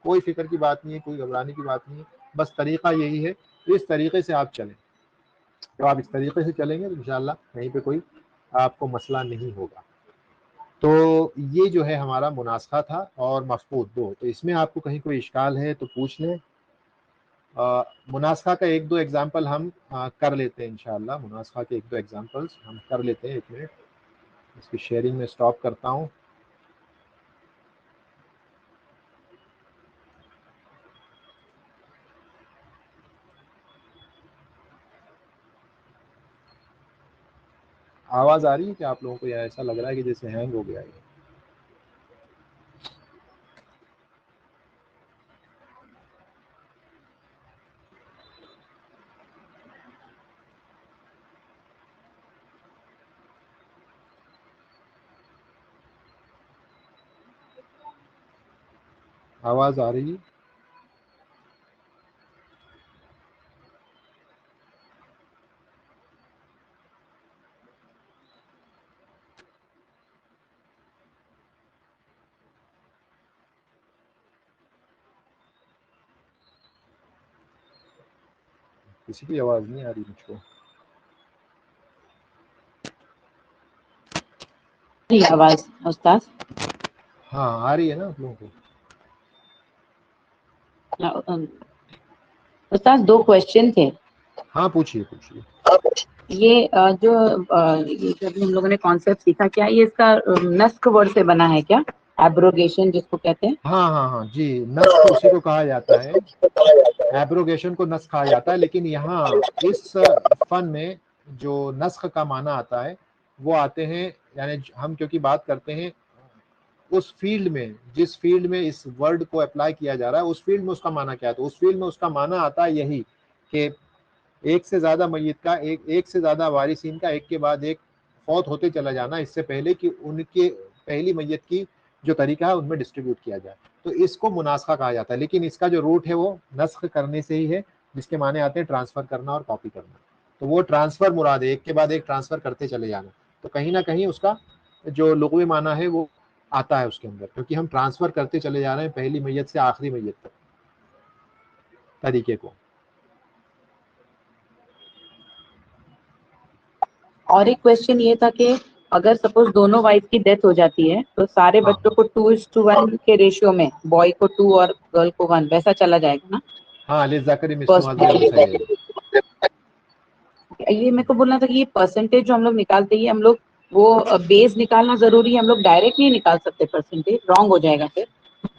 कोई फिक्र की बात नहीं है, कोई घबराने की बात नहीं है, बस तरीका यही है। इस तरीके से आप चलें, तो आप इस तरीके से चलेंगे तो इंशाल्लाह कहीं पे कोई आपको मसला नहीं होगा। तो ये जो है हमारा मुनासखा था और मफकूद दो। तो इसमें आपको कहीं कोई इश्काल है तो पूछ लें। मुनासखा का एक दो एग्जांपल हम कर लेते हैं इंशाल्लाह। मुनासखा के एक दो एग्जांपल्स हम कर लेते हैं। 1 मिनट इसकी शेयरिंग में स्टॉप करता हूँ। आवाज़ आ रही है क्या आप लोगों को, या ऐसा लग रहा है कि जैसे हैंग हो गया है? आवाज़ आ रही है? किसी की आवाज़ नहीं आ रही मुझको। आवाज उस्ताद? हाँ आ रही है ना आप लोगों को? उस्ताद 2 क्वेश्चन थे। हाँ पूछिए पूछिए। ये ये जब हम लोगों ने कॉन्सेप्ट सीखा, क्या ये इसका नस्ख वर्ड से बना है क्या, एब्रोगेशन जिसको कहते हैं? हाँ हाँ हाँ जी, नस्ख उसी को कहा जाता है, एब्रोगेशन को नस्ख कहा जाता है। लेकिन यहाँ इस फन में जो नस्ख का माना आता है वो आते हैं, यानी हम क्योंकि बात करते हैं उस फील्ड में, जिस फील्ड में इस वर्ड को अप्लाई किया जा रहा है उस फील्ड में उसका माना क्या है। तो उस फील्ड में उसका माना आता है यही कि एक से ज्यादा मैयत का, एक से ज्यादा वारिसीन का एक के बाद एक फौत होते चला जाना, इससे पहले कि उनके पहली मैयत की जो तरीका है उनमें डिस्ट्रीब्यूट किया जाए। तो इसको मुनासखा कहा जाता है। लेकिन इसका जो रूट है वो नस्ख करने से ही है, जिसके माने आते हैं ट्रांसफर करना और कॉपी करना। तो वो ट्रांसफर मुराद है, एक के बाद एक ट्रांसफर करते चले जाना। तो कहीं ना कहीं उसका जो लुग़वी माना है वो आता है उसके अंदर, क्योंकि हम ट्रांसफर करते चले जा रहे हैं पहली मैयत से आखिरी मैयत तक तरीके को। और एक क्वेश्चन ये था कि अगर सपोज दोनों वाइफ की डेथ हो जाती है तो सारे हाँ बच्चों को 2:1 के रेशियो में, बॉय को 2 और गर्ल को 1 वैसा चला जाएगा ना? हाँ, लिज़्ज़करी मिस्लु फर्स्ट हज़्ज़िल उन्सयैन। ये मेरे को बोलना था कि ये परसेंटेज जो हम लोग निकालते हैं, हम लोग वो बेस निकालना जरूरी है, हम लोग डायरेक्ट नहीं निकाल सकते परसेंटेज, रॉन्ग हो जाएगा फिर।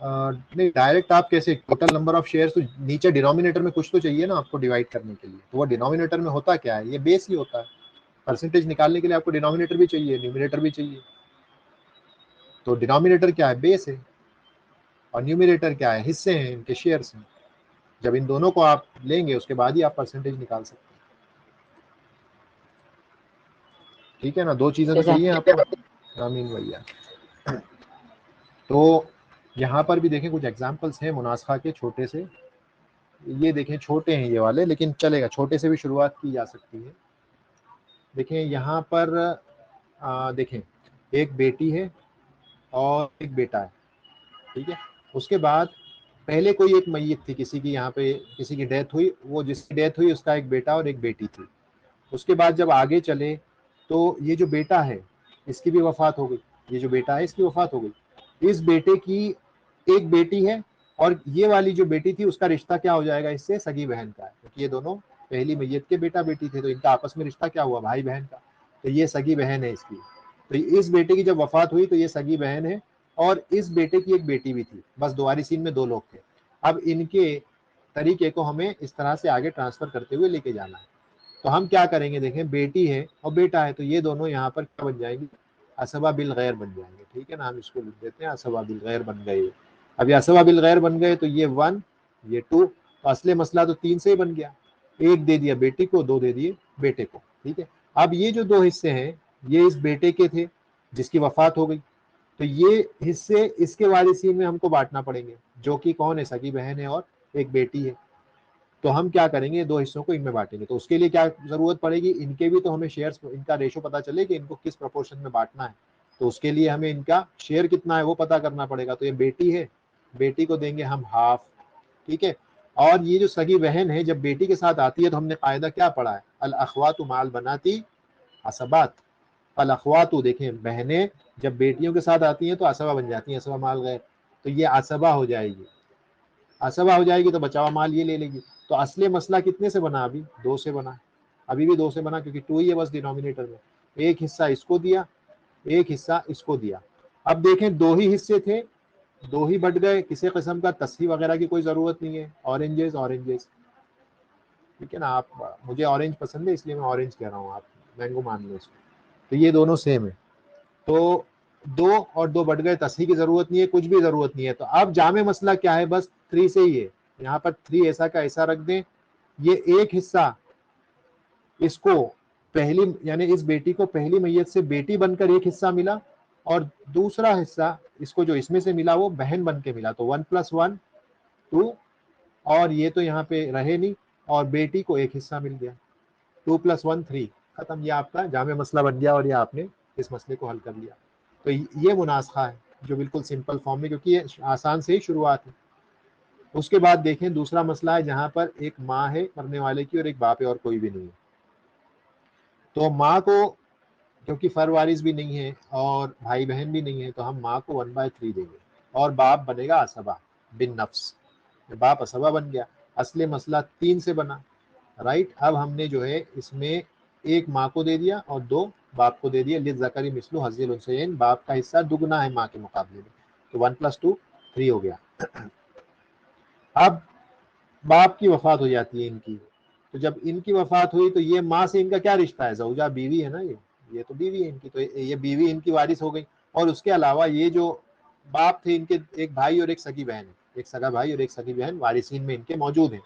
नहीं, डायरेक्ट आप कैसे, टोटल नंबर ऑफ शेयर्स तो नीचे डिनोमिनेटर में कुछ तो चाहिए ना आपको डिवाइड करने के लिए। तो वो डिनोमिनेटर में होता क्या है, ये बेस ही होता है। परसेंटेज निकालने के लिए आपको डिनोमिनेटर भी चाहिए, न्यूमिनेटर भी चाहिए। तो डिनोमिनेटर क्या है, बेस है, और न्यूमिनेटर क्या है, हिस्से हैं, इनके शेयर्स हैं। जब इन दोनों को आप लेंगे उसके बाद ही आप परसेंटेज निकाल सकते हैं। ठीक है ना, दो चीजें तो चाहिए आपको। आमीन भैया। तो यहाँ पर भी देखें कुछ एग्जाम्पल्स हैं मुनासखा के छोटे से, ये देखें छोटे हैं ये वाले, लेकिन चलेगा, छोटे से भी शुरुआत की जा सकती है। देखें यहाँ पर देखें एक बेटी है और एक बेटा है, ठीक है। उसके बाद पहले कोई एक मैयत थी किसी की, यहाँ पे किसी की डेथ हुई, वो जिसकी डेथ हुई उसका एक बेटा और एक बेटी थी। उसके बाद जब आगे चले तो ये जो बेटा है इसकी भी वफात हो गई, ये जो बेटा है इसकी वफात हो गई। इस बेटे की एक बेटी है और ये वाली जो बेटी थी उसका रिश्ता क्या हो जाएगा इससे, सगी बहन का है, क्योंकि ये दोनों पहली मैयत के बेटा बेटी थे, तो इनका आपस में रिश्ता क्या हुआ, भाई बहन का। तो ये सगी बहन है इसकी। तो इस बेटे की जब वफात हुई तो ये सगी बहन है और इस बेटे की एक बेटी भी थी, बस दो वारिसीन में दो लोग थे। अब इनके तरीके को हमें इस तरह से आगे ट्रांसफर करते हुए लेके जाना है। तो हम क्या करेंगे, देखें बेटी है और बेटा है, तो ये दोनों यहाँ पर क्या बन जाएंगे, असबा बिल गैर बन जाएंगे, ठीक है ना। हम इसको लिख देते हैं असबा बिल गैर बन गए। अब ये असबा बिल गैर बन गए तो ये 1 ये 2, तो असले मसला तो 3 से ही बन गया, एक दे दिया बेटी को, 2 दे दिए बेटे को, ठीक है। अब ये जो 2 हिस्से हैं ये इस बेटे के थे जिसकी वफात हो गई, तो ये हिस्से इसके वारिसीन में हमको बांटना पड़ेंगे, जो कि कौन है, सगी बहन है और एक बेटी है। तो हम क्या करेंगे, 2 हिस्सों को इनमें बांटेंगे। तो उसके लिए क्या जरूरत पड़ेगी, इनके भी तो हमें शेयर्स, इनका रेशो पता चले कि इनको किस प्रोपोर्शन में बांटना है। तो उसके लिए हमें इनका शेयर कितना है वो पता करना पड़ेगा। तो ये बेटी है, बेटी को देंगे हम हाफ, ठीक है। और ये जो सगी बहन है जब बेटी के साथ आती है तो हमने कायदा क्या पढ़ा है, अल अखवातु माल बनाती असबात। अल अखवातु, देखें बहनें जब बेटियों के साथ आती हैं तो असबा बन जाती हैं, असबा माल गैर, तो ये असबा हो जाएगी। असबा हो जाएगी तो बचावा माल ये ले लेगी। तो असली मसला कितने से बना, अभी 2 से बना, अभी भी 2 से बना, क्योंकि 2 ही है बस डिनोमिनेटर में। एक हिस्सा इसको दिया, एक हिस्सा इसको दिया। अब देखें 2 ही हिस्से थे, 2 ही बट गए, किसी किस्म का तस्हीह वगैरह की कोई जरूरत नहीं है। ऑरेंजेस ऑरेंजेस, ठीक है ना। आप, मुझे ऑरेंज पसंद है इसलिए मैं ऑरेंज कह रहा हूँ, आप मैंगो मान लो इसको। तो ये दोनों सेम है, तो 2 और 2 बढ़ गए, तस्हीह की जरूरत नहीं है, कुछ भी जरूरत नहीं है। तो अब जामे मसला क्या है, बस 3 से ही है। यहाँ पर 3 ऐसा का ऐसा रख दें। ये एक हिस्सा इसको पहली, यानी इस बेटी को पहली मैयत से बेटी बनकर एक हिस्सा मिला, और दूसरा हिस्सा इसको जो इसमें से मिला वो बहन बन के मिला। तो 1 + 1 2, और ये तो यहाँ पे रहे नहीं, और बेटी को एक हिस्सा मिल गया, 2 + 1 3, खत्म। ये आपका जामे मसला बन गया और ये आपने इस मसले को हल कर लिया। तो ये मुनासखा है जो बिल्कुल सिंपल फॉर्म में, क्योंकि ये आसान से ही शुरुआत है। उसके बाद देखें दूसरा मसला है जहां पर एक माँ है मरने वाले की और एक बाप है और कोई भी नहीं है। तो माँ को, क्योंकि फर वारिस भी नहीं है और भाई बहन भी नहीं है, तो हम माँ को 1/3 देंगे और बाप बनेगा असबा बिन नफ्स, बाप असबा बन गया। असले मसला 3 से बना, राइट। अब हमने जो है इसमें एक माँ को दे दिया और 2 बाप को दे दिया, लिज़्ज़करी मिस्लु हज़्ज़िल उन्सयैन, बाप का हिस्सा दुगना है माँ के मुकाबले में, तो 1 + 2 3 हो गया। अब बाप की वफात हो जाती है इनकी, तो जब इनकी वफात हुई तो ये माँ से इनका क्या रिश्ता है, जौजा बीवी है ना, ये तो बीवी है इनकी, तो ये बीवी इनकी वारिस हो गई। और उसके अलावा ये जो बाप थे इनके, एक भाई और एक सगी बहन है, एक सगा भाई और एक सगी बहन वारिसीन में इनके मौजूद हैं।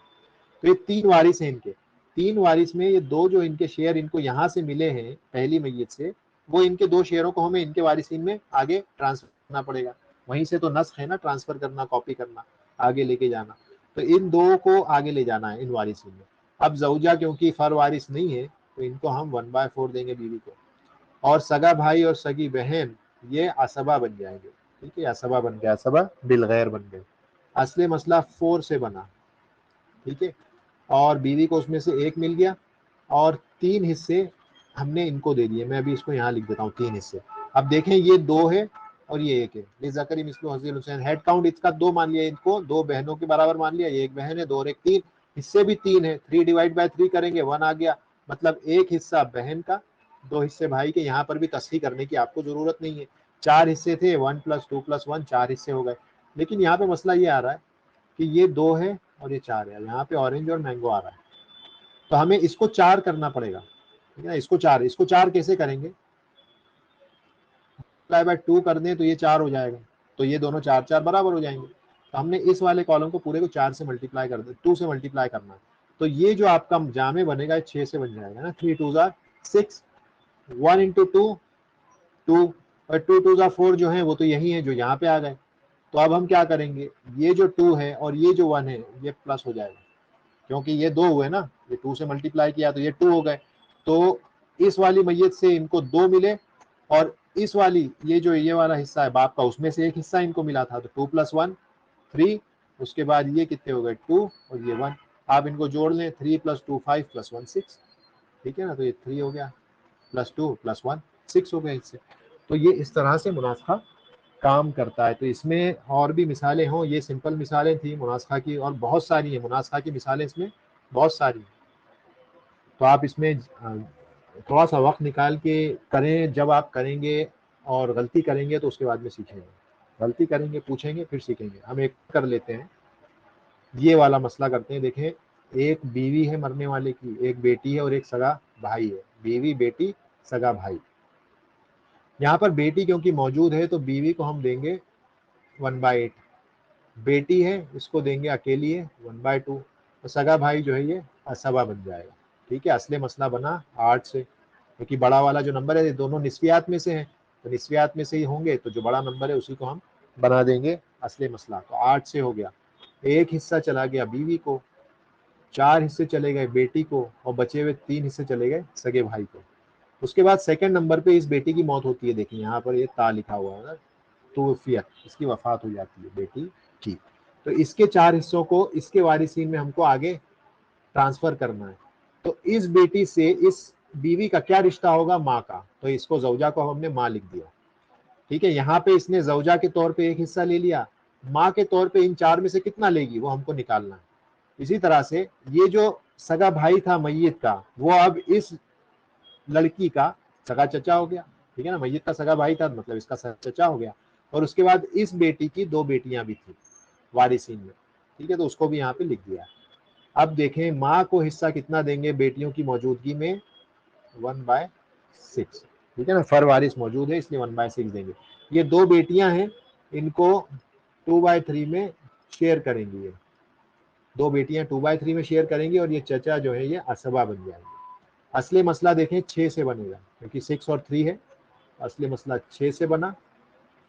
तो ये 3 वारिस हैं इनके। 3 वारिस में ये 2 जो इनके शेयर इनको यहाँ से मिले हैं पहली मैयत से, वो इनके 2 शेयरों को हमें इनके वारिसीन में आगे ट्रांसफर करना पड़ेगा। वहीं से तो नस्ख है ना, ट्रांसफर करना, कॉपी करना, आगे लेके जाना। तो इन 2 को आगे ले जाना है इन वारिसीन में। अब जौजा क्योंकि फर वारिस नहीं है तो इनको हम 1/4 देंगे बीवी को, और सगा भाई और सगी बहन ये असबा बन जाएंगे, ठीक है। असबा बन गया, असबा बिल गैर बन गए। असली मसला 4 से बना, ठीक है। और बीवी को उसमें से एक मिल गया और 3 हिस्से हमने इनको दे दिए। मैं अभी इसको यहाँ लिख देता हूँ 3 हिस्से। अब देखें ये 2 है और ये 1 है, लिज़्ज़करी मिस्लु हज़्ज़िल उन्सयैन। हेड काउंट इसका 2 मान लिया, इनको 2 बहनों के बराबर मान लिया, ये एक बहन है, 2 और 1 3, हिस्से भी 3 है, 3/3 करेंगे 1 आ गया, मतलब एक हिस्सा बहन का, 2 हिस्से भाई के। यहाँ पर भी तस्हीह करने की आपको जरूरत नहीं है, 4 हिस्से थे, 1 + 2 + 1 4 हिस्से हो गए। लेकिन यहाँ पे मसला ये आ रहा है कि ये 2 है और ये 4 है, यहाँ पे ऑरेंज और मैंगो आ रहा है, तो हमें इसको 4 करना पड़ेगा, ठीक है ना। इसको 4 कैसे करेंगे, बाय 2 कर दें तो ये 4 हो जाएगा, तो ये दोनों 4 4 बराबर हो जाएंगे। तो हमने इस वाले कॉलम को पूरे को 4 से मल्टीप्लाई कर दे, 2 से मल्टीप्लाई करना है, तो ये जो आपका जामे बनेगा 6 से बन जाएगा ना, 3 2 6, 1 × 2 2, और 2 2 4 जो है वो तो यही है जो यहाँ पे आ गए, तो अब हम क्या करेंगे, ये जो 2 है और ये जो 1 है ये प्लस हो जाएगा, क्योंकि ये 2 हुए ना, ये 2 से मल्टीप्लाई किया तो ये 2 हो गए। तो इस वाली मैयत से इनको 2 मिले, और इस वाली ये वाला हिस्सा है बाप का, उसमें से एक हिस्सा इनको मिला था, तो 2 + 1 3, उसके बाद ये कितने हो गए 2 और ये 1। आप इनको जोड़ लें, 3 + 2 5 + 1 6, ठीक है ना। तो ये 3 हो गया, +2 + 1 6 हो गए इससे। तो ये इस तरह से मुनासखा काम करता है। तो इसमें और भी मिसालें हों, ये सिंपल मिसालें थी मुनासखा की, और बहुत सारी है मुनासखा की मिसालें इसमें बहुत सारी। तो आप इसमें थोड़ा सा वक्त निकाल के करें, जब आप करेंगे और गलती करेंगे तो उसके बाद में सीखेंगे, गलती करेंगे पूछेंगे फिर सीखेंगे। हम एक कर लेते हैं, ये वाला मसला करते हैं। देखें, एक बीवी है मरने वाले की, एक बेटी है और एक सगा भाई है। बीवी, बेटी, सगा भाई। यहाँ पर बेटी क्योंकि मौजूद है तो बीवी को हम देंगे 1/8, बेटी है इसको देंगे अकेली है 1/2, तो सगा भाई जो है ये असबा बन जाएगा। ठीक है, असली मसला बना 8 से, क्योंकि बड़ा वाला जो नंबर है ये दोनों निस्फियात में से हैं, तो निस्फियात में से ही होंगे, तो जो बड़ा नंबर है उसी को हम बना देंगे असली मसला। तो 8 से हो गया, एक हिस्सा चला गया बीवी को, 4 हिस्से चले गए बेटी को, और बचे हुए 3 हिस्से चले गए सगे भाई को। उसके बाद सेकंड नंबर पे इस बेटी की मौत होती है। देखिए यहाँ पर ये ता लिखा हुआ है ना, तोफियत, इसकी वफात हो जाती है बेटी की। तो इसके 4 हिस्सों को इसके वारिसीन में हमको आगे ट्रांसफर करना है। तो इस बेटी से इस बीवी का क्या रिश्ता होगा, माँ का, तो इसको जौजा को हमने माँ लिख दिया। ठीक है, यहाँ पे इसने जौजा के तौर पे एक हिस्सा ले लिया, माँ के तौर पे इन 4 में से कितना लेगी वो हमको निकालना है। इसी तरह से ये जो सगा भाई था मैयत का, वो अब इस लड़की का सगा चचा हो गया। ठीक है ना, मैयत का सगा भाई था मतलब इसका सगा चचा हो गया। और उसके बाद इस बेटी की 2 बेटियां भी थी वारिसीन में। ठीक है, तो उसको भी यहाँ पे लिख दिया। अब देखें माँ को हिस्सा कितना देंगे बेटियों की मौजूदगी में, 1/6। ठीक है ना, फर वारिस मौजूद है इसलिए 1/6 देंगे। ये 2 बेटियां हैं, इनको 2/3 में शेयर करेंगी। ये 2 बेटियां 2/3 में शेयर करेंगी, और ये चचा जो है ये असबा बन जाएंगे। असली मसला देखें 6 से बनेगा, क्योंकि 6 और 3 है। असली मसला 6 से बना,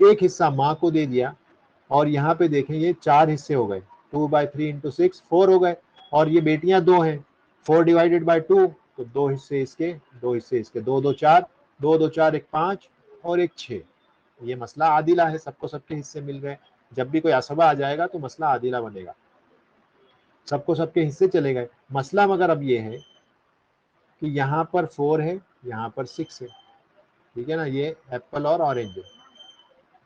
एक हिस्सा माँ को दे दिया, और यहाँ पे देखें ये 4 हिस्से हो गए, 2/3 × 6 4 हो गए, और ये बेटियां 2 हैं, 4 / 2, तो 2 हिस्से इसके 2 हिस्से इसके, 2 2 4, 2 2 4 1 5 और 1 6। ये मसला आदिला है, सबको सबके हिस्से मिल गए। जब भी कोई असबा आ जाएगा तो मसला आदिला बनेगा, सबको सबके हिस्से चले गए। मसला मगर अब ये है कि यहाँ पर 4 है, यहाँ पर 6 है। ठीक है ना, ये एप्पल और ऑरेंज है,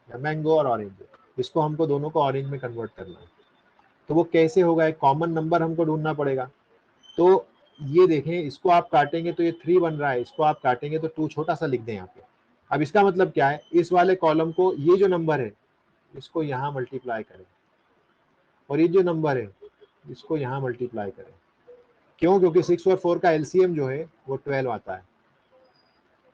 या मैंगो और ऑरेंज है, इसको हमको दोनों को ऑरेंज में कन्वर्ट करना है। तो वो कैसे होगा, एक कॉमन नंबर हमको ढूंढना पड़ेगा। तो ये देखें, इसको आप काटेंगे तो ये 3 बन रहा है, इसको आप काटेंगे तो 2 छोटा सा लिख दें यहाँ पे। अब इसका मतलब क्या है, इस वाले कॉलम को, ये जो नंबर है इसको यहाँ मल्टीप्लाई करें, और ये जो नंबर है इसको यहाँ मल्टीप्लाई करें। क्यों, क्योंकि 6 और 4 का एलसीएम जो है वो 12 आता है।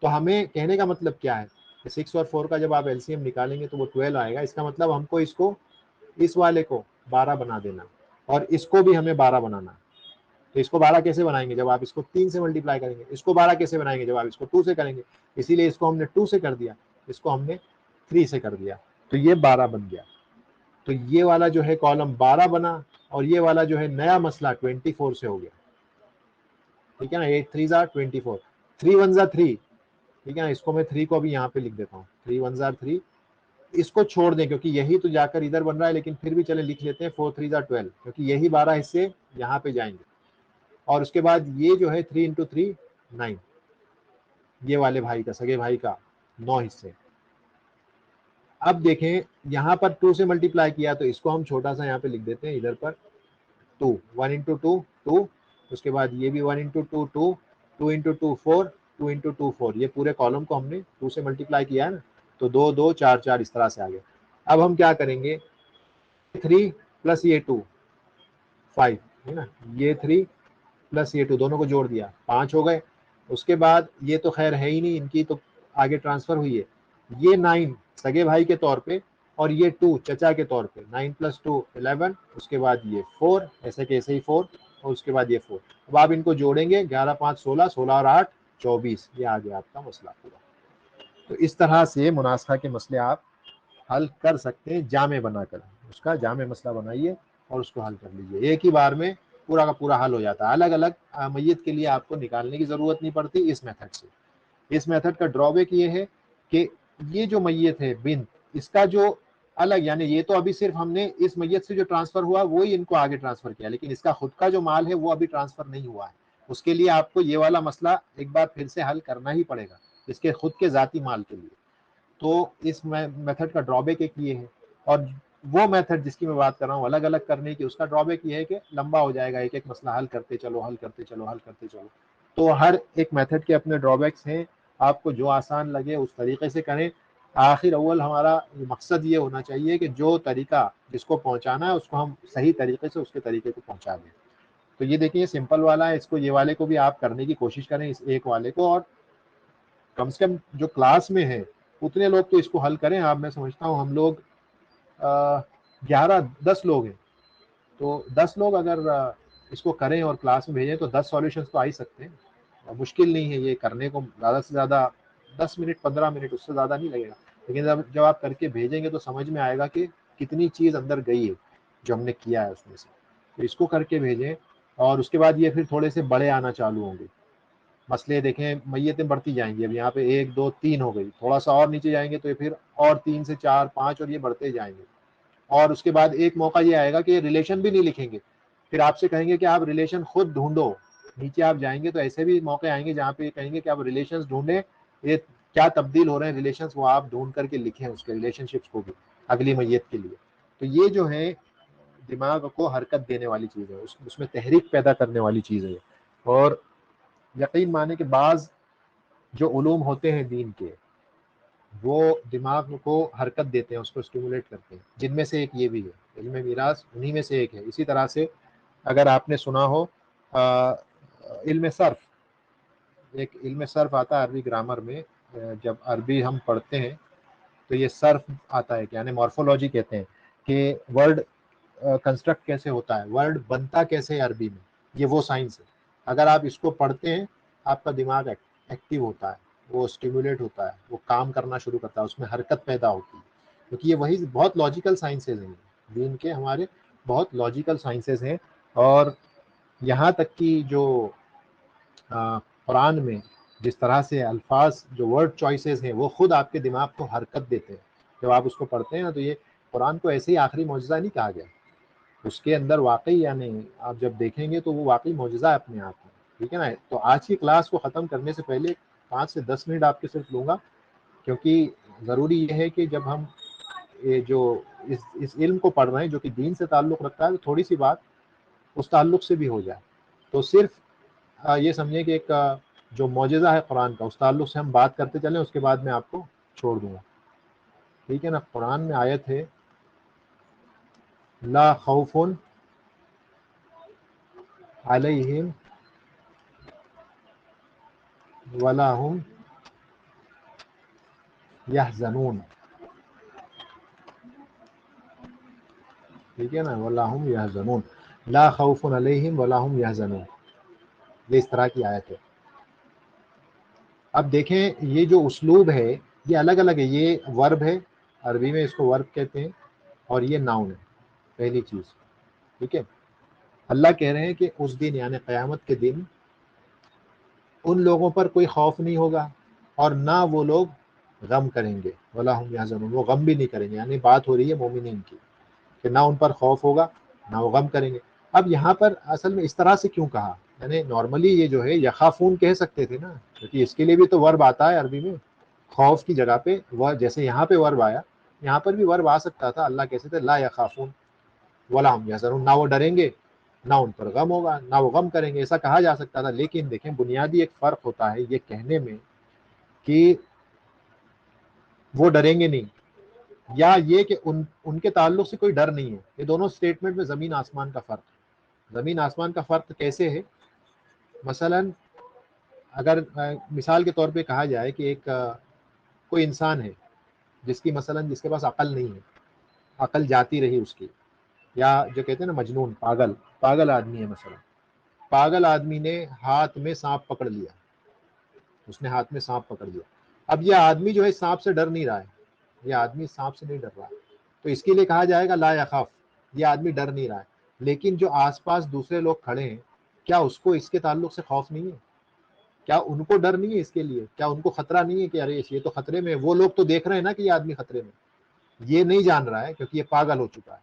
तो हमें कहने का मतलब क्या है, 6 और 4 का जब आप एलसीएम निकालेंगे तो वो 12 आएगा। इसका मतलब हमको इसको, इस वाले को 12 बना देना, और इसको भी हमें 12 बनाना। तो इसको 12 कैसे बनाएंगे, जब आप इसको 3 से मल्टीप्लाई करेंगे। इसको 12 कैसे बनाएंगे, जब आप इसको 2 से करेंगे। इसीलिए इसको हमने 2 से कर दिया, इसको हमने 3 से कर दिया, तो ये 12 बन गया। तो ये वाला जो है कॉलम 12 बना, और ये वाला जो है नया मसला 24 से हो गया। ठीक है ना, 8 3 = 24, 3 1 = 3। ठीक है ना, इसको मैं 3 को अभी यहाँ पे लिख देता हूँ, 3 1 = 3। इसको छोड़ दें क्योंकि यही तो जाकर इधर बन रहा है, लेकिन फिर भी चले लिख लेते हैं 4 3 = 12, क्योंकि यही 12 हिस्से यहाँ पे जाएंगे। और उसके बाद ये जो है 3 × 3 9, ये वाले भाई का, सगे भाई का 9 हिस्से। अब देखें यहाँ पर 2 से मल्टीप्लाई किया, तो इसको हम छोटा सा यहाँ पे लिख देते हैं इधर पर 2, 1 × 2 2, उसके बाद ये भी 1 × 2 2, 2 × 2 4, 2 × 2 4। ये पूरे कॉलम को हमने 2 से मल्टीप्लाई किया है ना, तो 2 2 4 4 इस तरह से आ गया। अब हम क्या करेंगे, 3 प्लस ये 2 5 है ना, ये 3 प्लस ये 2 दोनों को जोड़ दिया 5 हो गए। उसके बाद ये तो खैर है ही नहीं, इनकी तो आगे ट्रांसफर हुई है। ये 9 सगे भाई के तौर पे, और ये 2 चचा के तौर पे, 9 + 2 11, उसके बाद ये 4, ऐसे कैसे ही 4, और उसके बाद ये 4। अब आप इनको जोड़ेंगे, 11 5 16, 16 और 8 24, ये आ गया आपका मसला पूरा। तो इस तरह से मुनासखा के मसले आप हल कर सकते हैं जामे बनाकर, उसका जामे मसला बनाइए और उसको हल कर लीजिए, एक ही बार में पूरा का पूरा हल हो जाता है। अलग अलग मैयत के लिए आपको निकालने की ज़रूरत नहीं पड़ती इस मेथड से। इस मेथड का ड्रॉबैक ये है कि ये जो मैयत है बिन, इसका जो अलग, यानी ये तो अभी सिर्फ हमने इस मैयत से जो ट्रांसफर हुआ वो ही इनको आगे ट्रांसफर किया, लेकिन इसका खुद का जो माल है वो अभी ट्रांसफर नहीं हुआ है। उसके लिए आपको ये वाला मसला एक बार फिर से हल करना ही पड़ेगा इसके खुद के जाती माल के लिए। तो इस मेथड का ड्रॉबैक एक ये है, और वो मेथड जिसकी मैं बात कर रहा हूँ अलग अलग करने की, उसका ड्रॉबैक ये है कि लंबा हो जाएगा, एक एक मसला हल करते चलो हल करते चलो हल करते चलो। तो हर एक मेथड के अपने ड्रॉबैक्स हैं, आपको जो आसान लगे उस तरीके से करें। आखिर अव्वल हमारा मकसद ये होना चाहिए कि जो तरीका जिसको पहुंचाना है उसको हम सही तरीके से उसके तरीके को पहुंचा दें। तो ये देखिए सिंपल वाला है, इसको ये वाले को भी आप करने की कोशिश करें, इस एक वाले को, और कम से कम जो क्लास में है उतने लोग तो इसको हल करें आप। मैं समझता हूँ हम लोग 11-10 लोग हैं, तो 10 लोग अगर इसको करें और क्लास में भेजें तो 10 सॉल्यूशंस तो आ ही सकते हैं। मुश्किल नहीं है ये करने को, ज़्यादा से ज़्यादा 10 मिनट 15 मिनट, उससे ज़्यादा नहीं लगेगा। लेकिन जब आप करके भेजेंगे तो समझ में आएगा कि कितनी चीज़ अंदर गई है जो हमने किया है उसमें से। तो इसको करके भेजें, और उसके बाद ये फिर थोड़े से बड़े आना चालू होंगे मसले। देखें मैयतें बढ़ती जाएंगी, अब यहाँ पे 1 2 3 हो गई, थोड़ा सा और नीचे जाएंगे तो ये फिर और 3 से 4 5 और ये बढ़ते जाएंगे। और उसके बाद एक मौका ये आएगा कि रिलेशन भी नहीं लिखेंगे, फिर आपसे कहेंगे कि आप रिलेशन खुद ढूंढो। नीचे आप जाएंगे तो ऐसे भी मौके आएंगे जहाँ पे कहेंगे कि आप रिलेशंस ढूंढें, ये क्या तब्दील हो रहे हैं रिलेशंस, वो आप ढूंढ करके लिखें उसके रिलेशनशिप्स को भी अगली मैयत के लिए। तो ये जो है दिमाग को हरकत देने वाली चीज़ है, उसमें तहरीक पैदा करने वाली चीज़ है। और यकीन माने कि बाज़ जो उलूम होते हैं दीन के, वो दिमाग को हरकत देते हैं, उसको स्टिमुलेट करते हैं, जिनमें से एक ये भी है, इल्म मीरास उन्हीं में से एक है। इसी तरह से अगर आपने सुना हो इल्म सर्फ, एक इल्म सर्फ आता है अरबी ग्रामर में, जब अरबी हम पढ़ते हैं तो ये सर्फ आता है, यानी मॉर्फोलॉजी कहते हैं कि वर्ड कंस्ट्रक्ट कैसे होता है, वर्ड बनता कैसे है अरबी में, ये वो साइंस है। अगर आप इसको पढ़ते हैं आपका दिमाग एक्टिव होता है, वो स्टिमुलेट होता है, वो काम करना शुरू करता है, उसमें हरकत पैदा होती है, क्योंकि ये वही बहुत लॉजिकल साइंसेज हैं दीन के, हमारे बहुत लॉजिकल साइंसेज हैं। और यहाँ तक कि जो कुरान में जिस तरह से अल्फाज जो वर्ड चॉइसेस हैं वो खुद आपके दिमाग को हरकत देते हैं। जब आप उसको पढ़ते हैं ना तो ये कुरान को ऐसे ही आखिरी मौजज़ा नहीं कहा गया, उसके अंदर वाकई, यानी आप जब देखेंगे तो वो वाकई मौजज़ा है अपने आप में। ठीक है ना। तो आज की क्लास को ख़त्म करने से पहले 5 से 10 मिनट आपके सिर्फ लूँगा, क्योंकि ज़रूरी ये है कि जब हम ये जो इस इल्म को पढ़ रहे हैं जो कि दीन से ताल्लुक़ रखता है, तो थोड़ी सी बात उस ताल्लुक़ से भी हो जाए। तो सिर्फ ये समझिए कि एक जो मौजज़ा है कुरान का, उस ताल्लुक़ से हम बात करते चलें, उसके बाद मैं आपको छोड़ दूँगा। ठीक है ना। कुरान में आयत है ला खौफुन अलैहिम वला हुम यहज़नून। ठीक है ना, वला हुम यहज़नून, ला खौफुन अलैहिम वला हुम यहज़नून, ये इस तरह की आयत है। अब देखें ये जो उस्लूब है ये अलग अलग है, ये वर्ब है, अरबी में इसको वर्ब कहते हैं, और ये नाउन है पहली चीज़। ठीक है। अल्लाह कह रहे हैं कि उस दिन यानी क़यामत के दिन उन लोगों पर कोई खौफ नहीं होगा और ना वो लोग गम करेंगे, वला हुम यहज़नून, वो गम भी नहीं करेंगे। यानी बात हो रही है मोमिनीन की कि ना उन पर खौफ होगा ना वो गम करेंगे। अब यहाँ पर असल में इस तरह से क्यों कहा, यानी नॉर्मली ये जो है यखाफून कह सकते थे ना, क्योंकि इसके लिए भी तो वर्ब आता है अरबी में, खौफ की जगह पे वह, जैसे यहाँ पे वर्ब आया यहाँ पर भी वर्ब आ सकता था। अल्लाह कैसे थे ला यखाफून वला हुम यहज़नून, ना वो डरेंगे ना उन पर गम होगा ना वो गम करेंगे, ऐसा कहा जा सकता था। लेकिन देखें बुनियादी एक फ़र्क होता है ये कहने में कि वो डरेंगे नहीं, या ये कि उनके ताल्लुक से कोई डर नहीं है। ये दोनों स्टेटमेंट में ज़मीन आसमान का फ़र्क है। ज़मीन आसमान का फ़र्क कैसे है, मसलन अगर मिसाल के तौर पे कहा जाए कि एक कोई इंसान है जिसकी मसलन जिसके पास अकल नहीं है, अकल जाती रही उसकी, या जो कहते हैं ना मजनून, पागल, पागल आदमी है मसलन, पागल आदमी ने हाथ में सांप पकड़ लिया, उसने हाथ में सांप पकड़ लिया। अब यह आदमी जो है सांप से डर नहीं रहा है, ये आदमी सांप से नहीं डर रहा है, तो इसके लिए कहा जाएगा ला यखाफ, ये आदमी डर नहीं रहा है। लेकिन जो आसपास दूसरे लोग खड़े हैं, क्या उसको इसके ताल्लुक से खौफ नहीं है? क्या उनको डर नहीं है इसके लिए? क्या उनको खतरा नहीं है कि अरे ये तो खतरे में है? वो लोग तो देख रहे हैं ना कि ये आदमी खतरे में, ये नहीं जान रहा है क्योंकि ये पागल हो चुका है,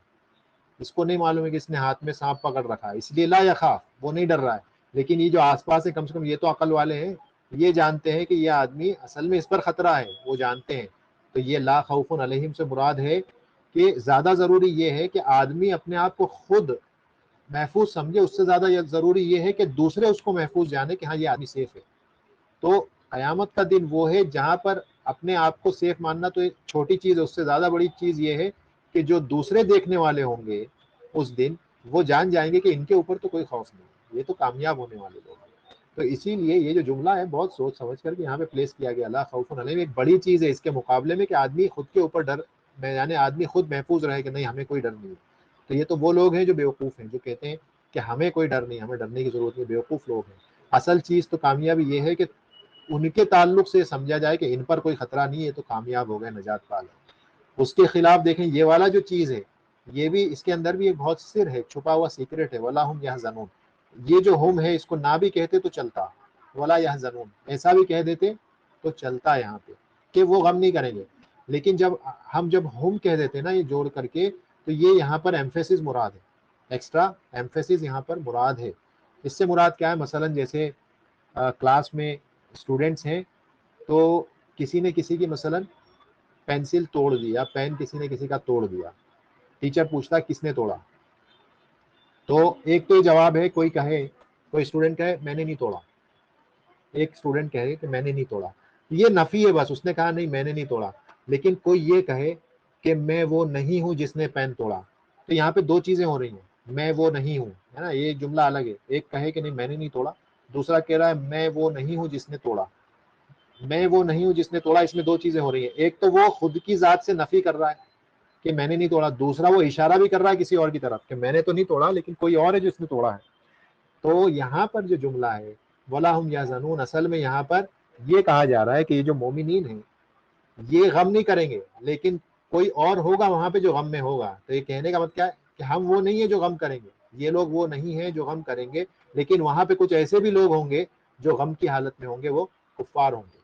इसको नहीं मालूम है कि इसने हाथ में सांप पकड़ रखा है, इसलिए ला यखाफ, वो नहीं डर रहा है। लेकिन ये जो आसपास है, कम से कम ये तो अकल वाले हैं, ये जानते हैं कि ये आदमी असल में इस पर खतरा है, वो जानते हैं। तो ये ला खौफुन अलैहिम से मुराद है कि ज्यादा जरूरी ये है कि आदमी अपने आप को खुद महफूज समझे, उससे ज्यादा जरूरी ये है कि दूसरे उसको महफूज जाने कि हाँ ये आदमी सेफ है। तो कयामत का दिन वो है जहां पर अपने आप को सेफ मानना तो एक छोटी चीज है, उससे ज्यादा बड़ी चीज ये है कि जो दूसरे देखने वाले होंगे उस दिन, वो जान जाएंगे कि इनके ऊपर तो कोई खौफ नहीं, ये तो कामयाब होने वाले लोग हैं। तो इसीलिए ये जो जुमला है बहुत सोच समझ करके यहाँ पे प्लेस किया गया, ला खौफुन अलैहिम एक बड़ी चीज है इसके मुकाबले में, कि आदमी खुद के ऊपर डर, यानी आदमी खुद महफूज रहे कि नहीं हमें कोई डर नहीं है। तो ये तो वो लोग हैं जो बेवकूफ़ हैं, जो कहते हैं कि हमें कोई डर नहीं, हमें डरने की जरूरत नहीं, बेवकूफ़ लोग हैं। असल चीज़ तो कामयाबी ये है कि उनके ताल्लुक से समझा जाए कि इन पर कोई खतरा नहीं है, तो कामयाब हो गए, नजात पा गए। उसके खिलाफ देखें ये वाला जो चीज़ है, ये भी इसके अंदर भी एक बहुत सिर है, छुपा हुआ सीक्रेट है, वला हम यहज़नून। ये जो हम है इसको ना भी कहते तो चलता, वला यहज़नून ऐसा भी कह देते तो चलता यहाँ पे, कि वो गम नहीं करेंगे। लेकिन जब हम कह देते हैं ना ये जोड़ करके, तो ये यहाँ पर एम्फेसिस मुराद है, एक्स्ट्रा एम्फेसिस यहाँ पर मुराद है। इससे मुराद क्या है? मसलन जैसे क्लास में स्टूडेंट्स हैं, तो किसी ने किसी की मसलन पेंसिल तोड़ दी या पेन किसी ने किसी का तोड़ दिया, टीचर पूछता है किसने तोड़ा? तो एक तो जवाब है, कोई स्टूडेंट कहे मैंने नहीं तोड़ा, एक स्टूडेंट कहे कि मैंने नहीं तोड़ा, ये नफी है, बस उसने कहा नहीं मैंने नहीं तोड़ा। लेकिन कोई ये कहे कि मैं वो नहीं हूं जिसने पेन तोड़ा, तो यहाँ पे दो चीजें हो रही हैं, मैं वो नहीं हूं, है ना, ये जुमला अलग है। एक कहे कि नहीं मैंने नहीं तोड़ा, दूसरा कह रहा है मैं वो नहीं हूं जिसने तोड़ा। मैं वो नहीं हूं जिसने तोड़ा, इसमें दो चीजें हो रही है, एक तो वो खुद की जात से नफी कर रहा है कि मैंने नहीं तोड़ा, दूसरा वो इशारा भी कर रहा है किसी और की तरफ कि मैंने तो नहीं तोड़ा लेकिन कोई और है जिसने तोड़ा है। तो यहाँ पर जो जुमला है वला हम यहज़नून, असल में यहाँ पर ये कहा जा रहा है कि ये जो मोमिनीन है ये गम नहीं करेंगे, लेकिन कोई और होगा वहां पे जो गम में होगा। तो ये कहने का मतलब क्या है कि हम वो नहीं है जो गम करेंगे, ये लोग वो नहीं है जो गम करेंगे, लेकिन वहां पे कुछ ऐसे भी लोग होंगे जो गम की हालत में होंगे, वो कुफ्फार होंगे,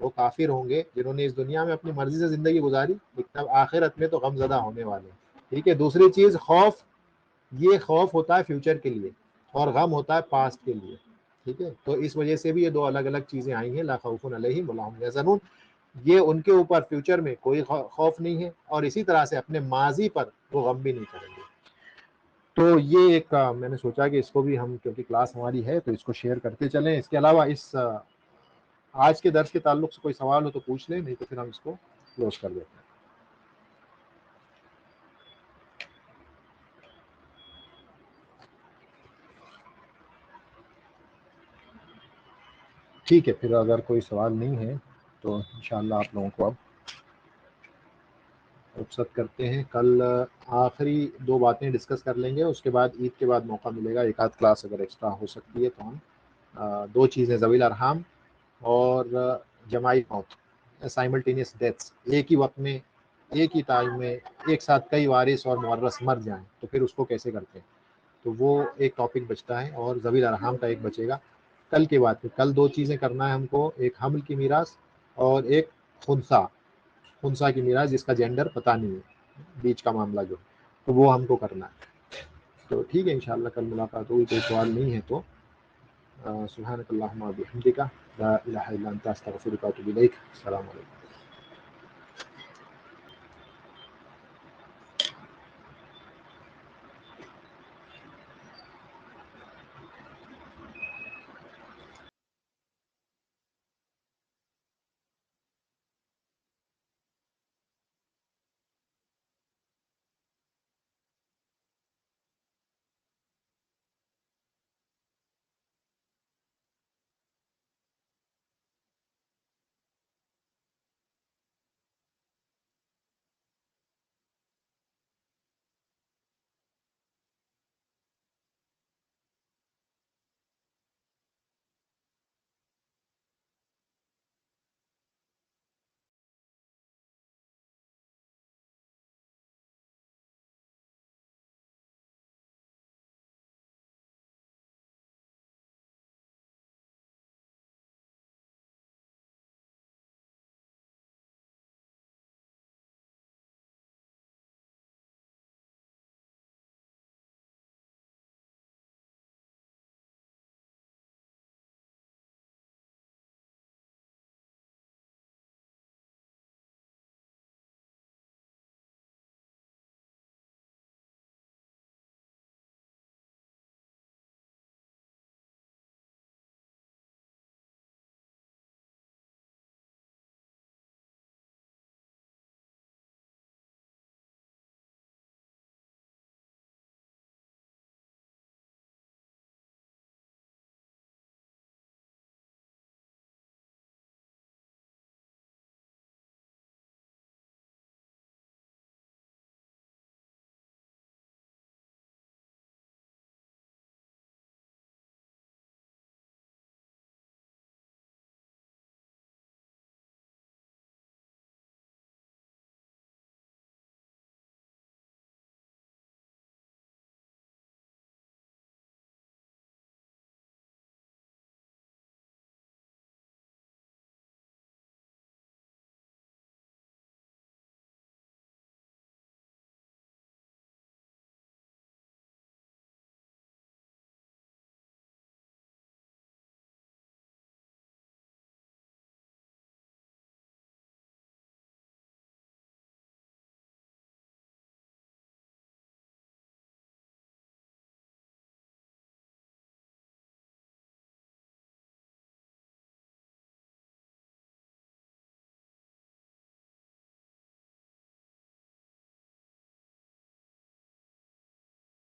वो काफिर होंगे, जिन्होंने इस दुनिया में अपनी मर्जी से जिंदगी गुजारी, लेकिन अब आखिरत में तो गमजदा होने वाले हैं। ठीक है। दूसरी चीज खौफ, ये खौफ होता है फ्यूचर के लिए और गम होता है पास्ट के लिए। ठीक है। तो इस वजह से भी ये दो अलग अलग चीजें आई हैं, ला खौफुन अलैहिम वला हुम यहज़नून। ये उनके ऊपर फ्यूचर में कोई खौफ नहीं है, और इसी तरह से अपने माजी पर वो गम भी नहीं करेंगे। तो ये एक मैंने सोचा कि इसको भी हम, क्योंकि क्लास हमारी है तो इसको शेयर करते चलें। इसके अलावा इस आज के दर्स के ताल्लुक से कोई सवाल हो तो पूछ लें, नहीं तो फिर हम इसको क्लोज कर देते हैं। ठीक है, फिर अगर कोई सवाल नहीं है तो इंशाल्लाह आप लोगों को अब रुखसत करते हैं। कल आखिरी दो बातें डिस्कस कर लेंगे, उसके बाद ईद के बाद मौका मिलेगा, एक आध क्लास अगर एक्स्ट्रा हो सकती है तो हम दो चीज़ें, ज़वील अरहाम और जमाई मौत, साइमल्टेनियस डेथ्स, एक ही वक्त में एक ही टाइम में एक साथ कई वारिस और मुवर्रस मर जाएं तो फिर उसको कैसे करते हैं, तो वो एक टॉपिक बचता है, और ज़वील अरहाम का एक बचेगा कल के बाद। कल दो चीज़ें करना है हमको, एक हमल की मीरास और एक खुनसा की मीरास जिसका जेंडर पता नहीं है, बीच का मामला जो, तो वो हमको करना है। तो ठीक है, इंशाल्लाह कल मुलाकात होगी। कोई सवाल नहीं है तो सुब्हानकल्लाहुम्मा व बिहम्दिका ला इलाहा इल्ला अंता अस्तगफिरुका व अतूबु इलैक। अस्सलामु अलैकुम।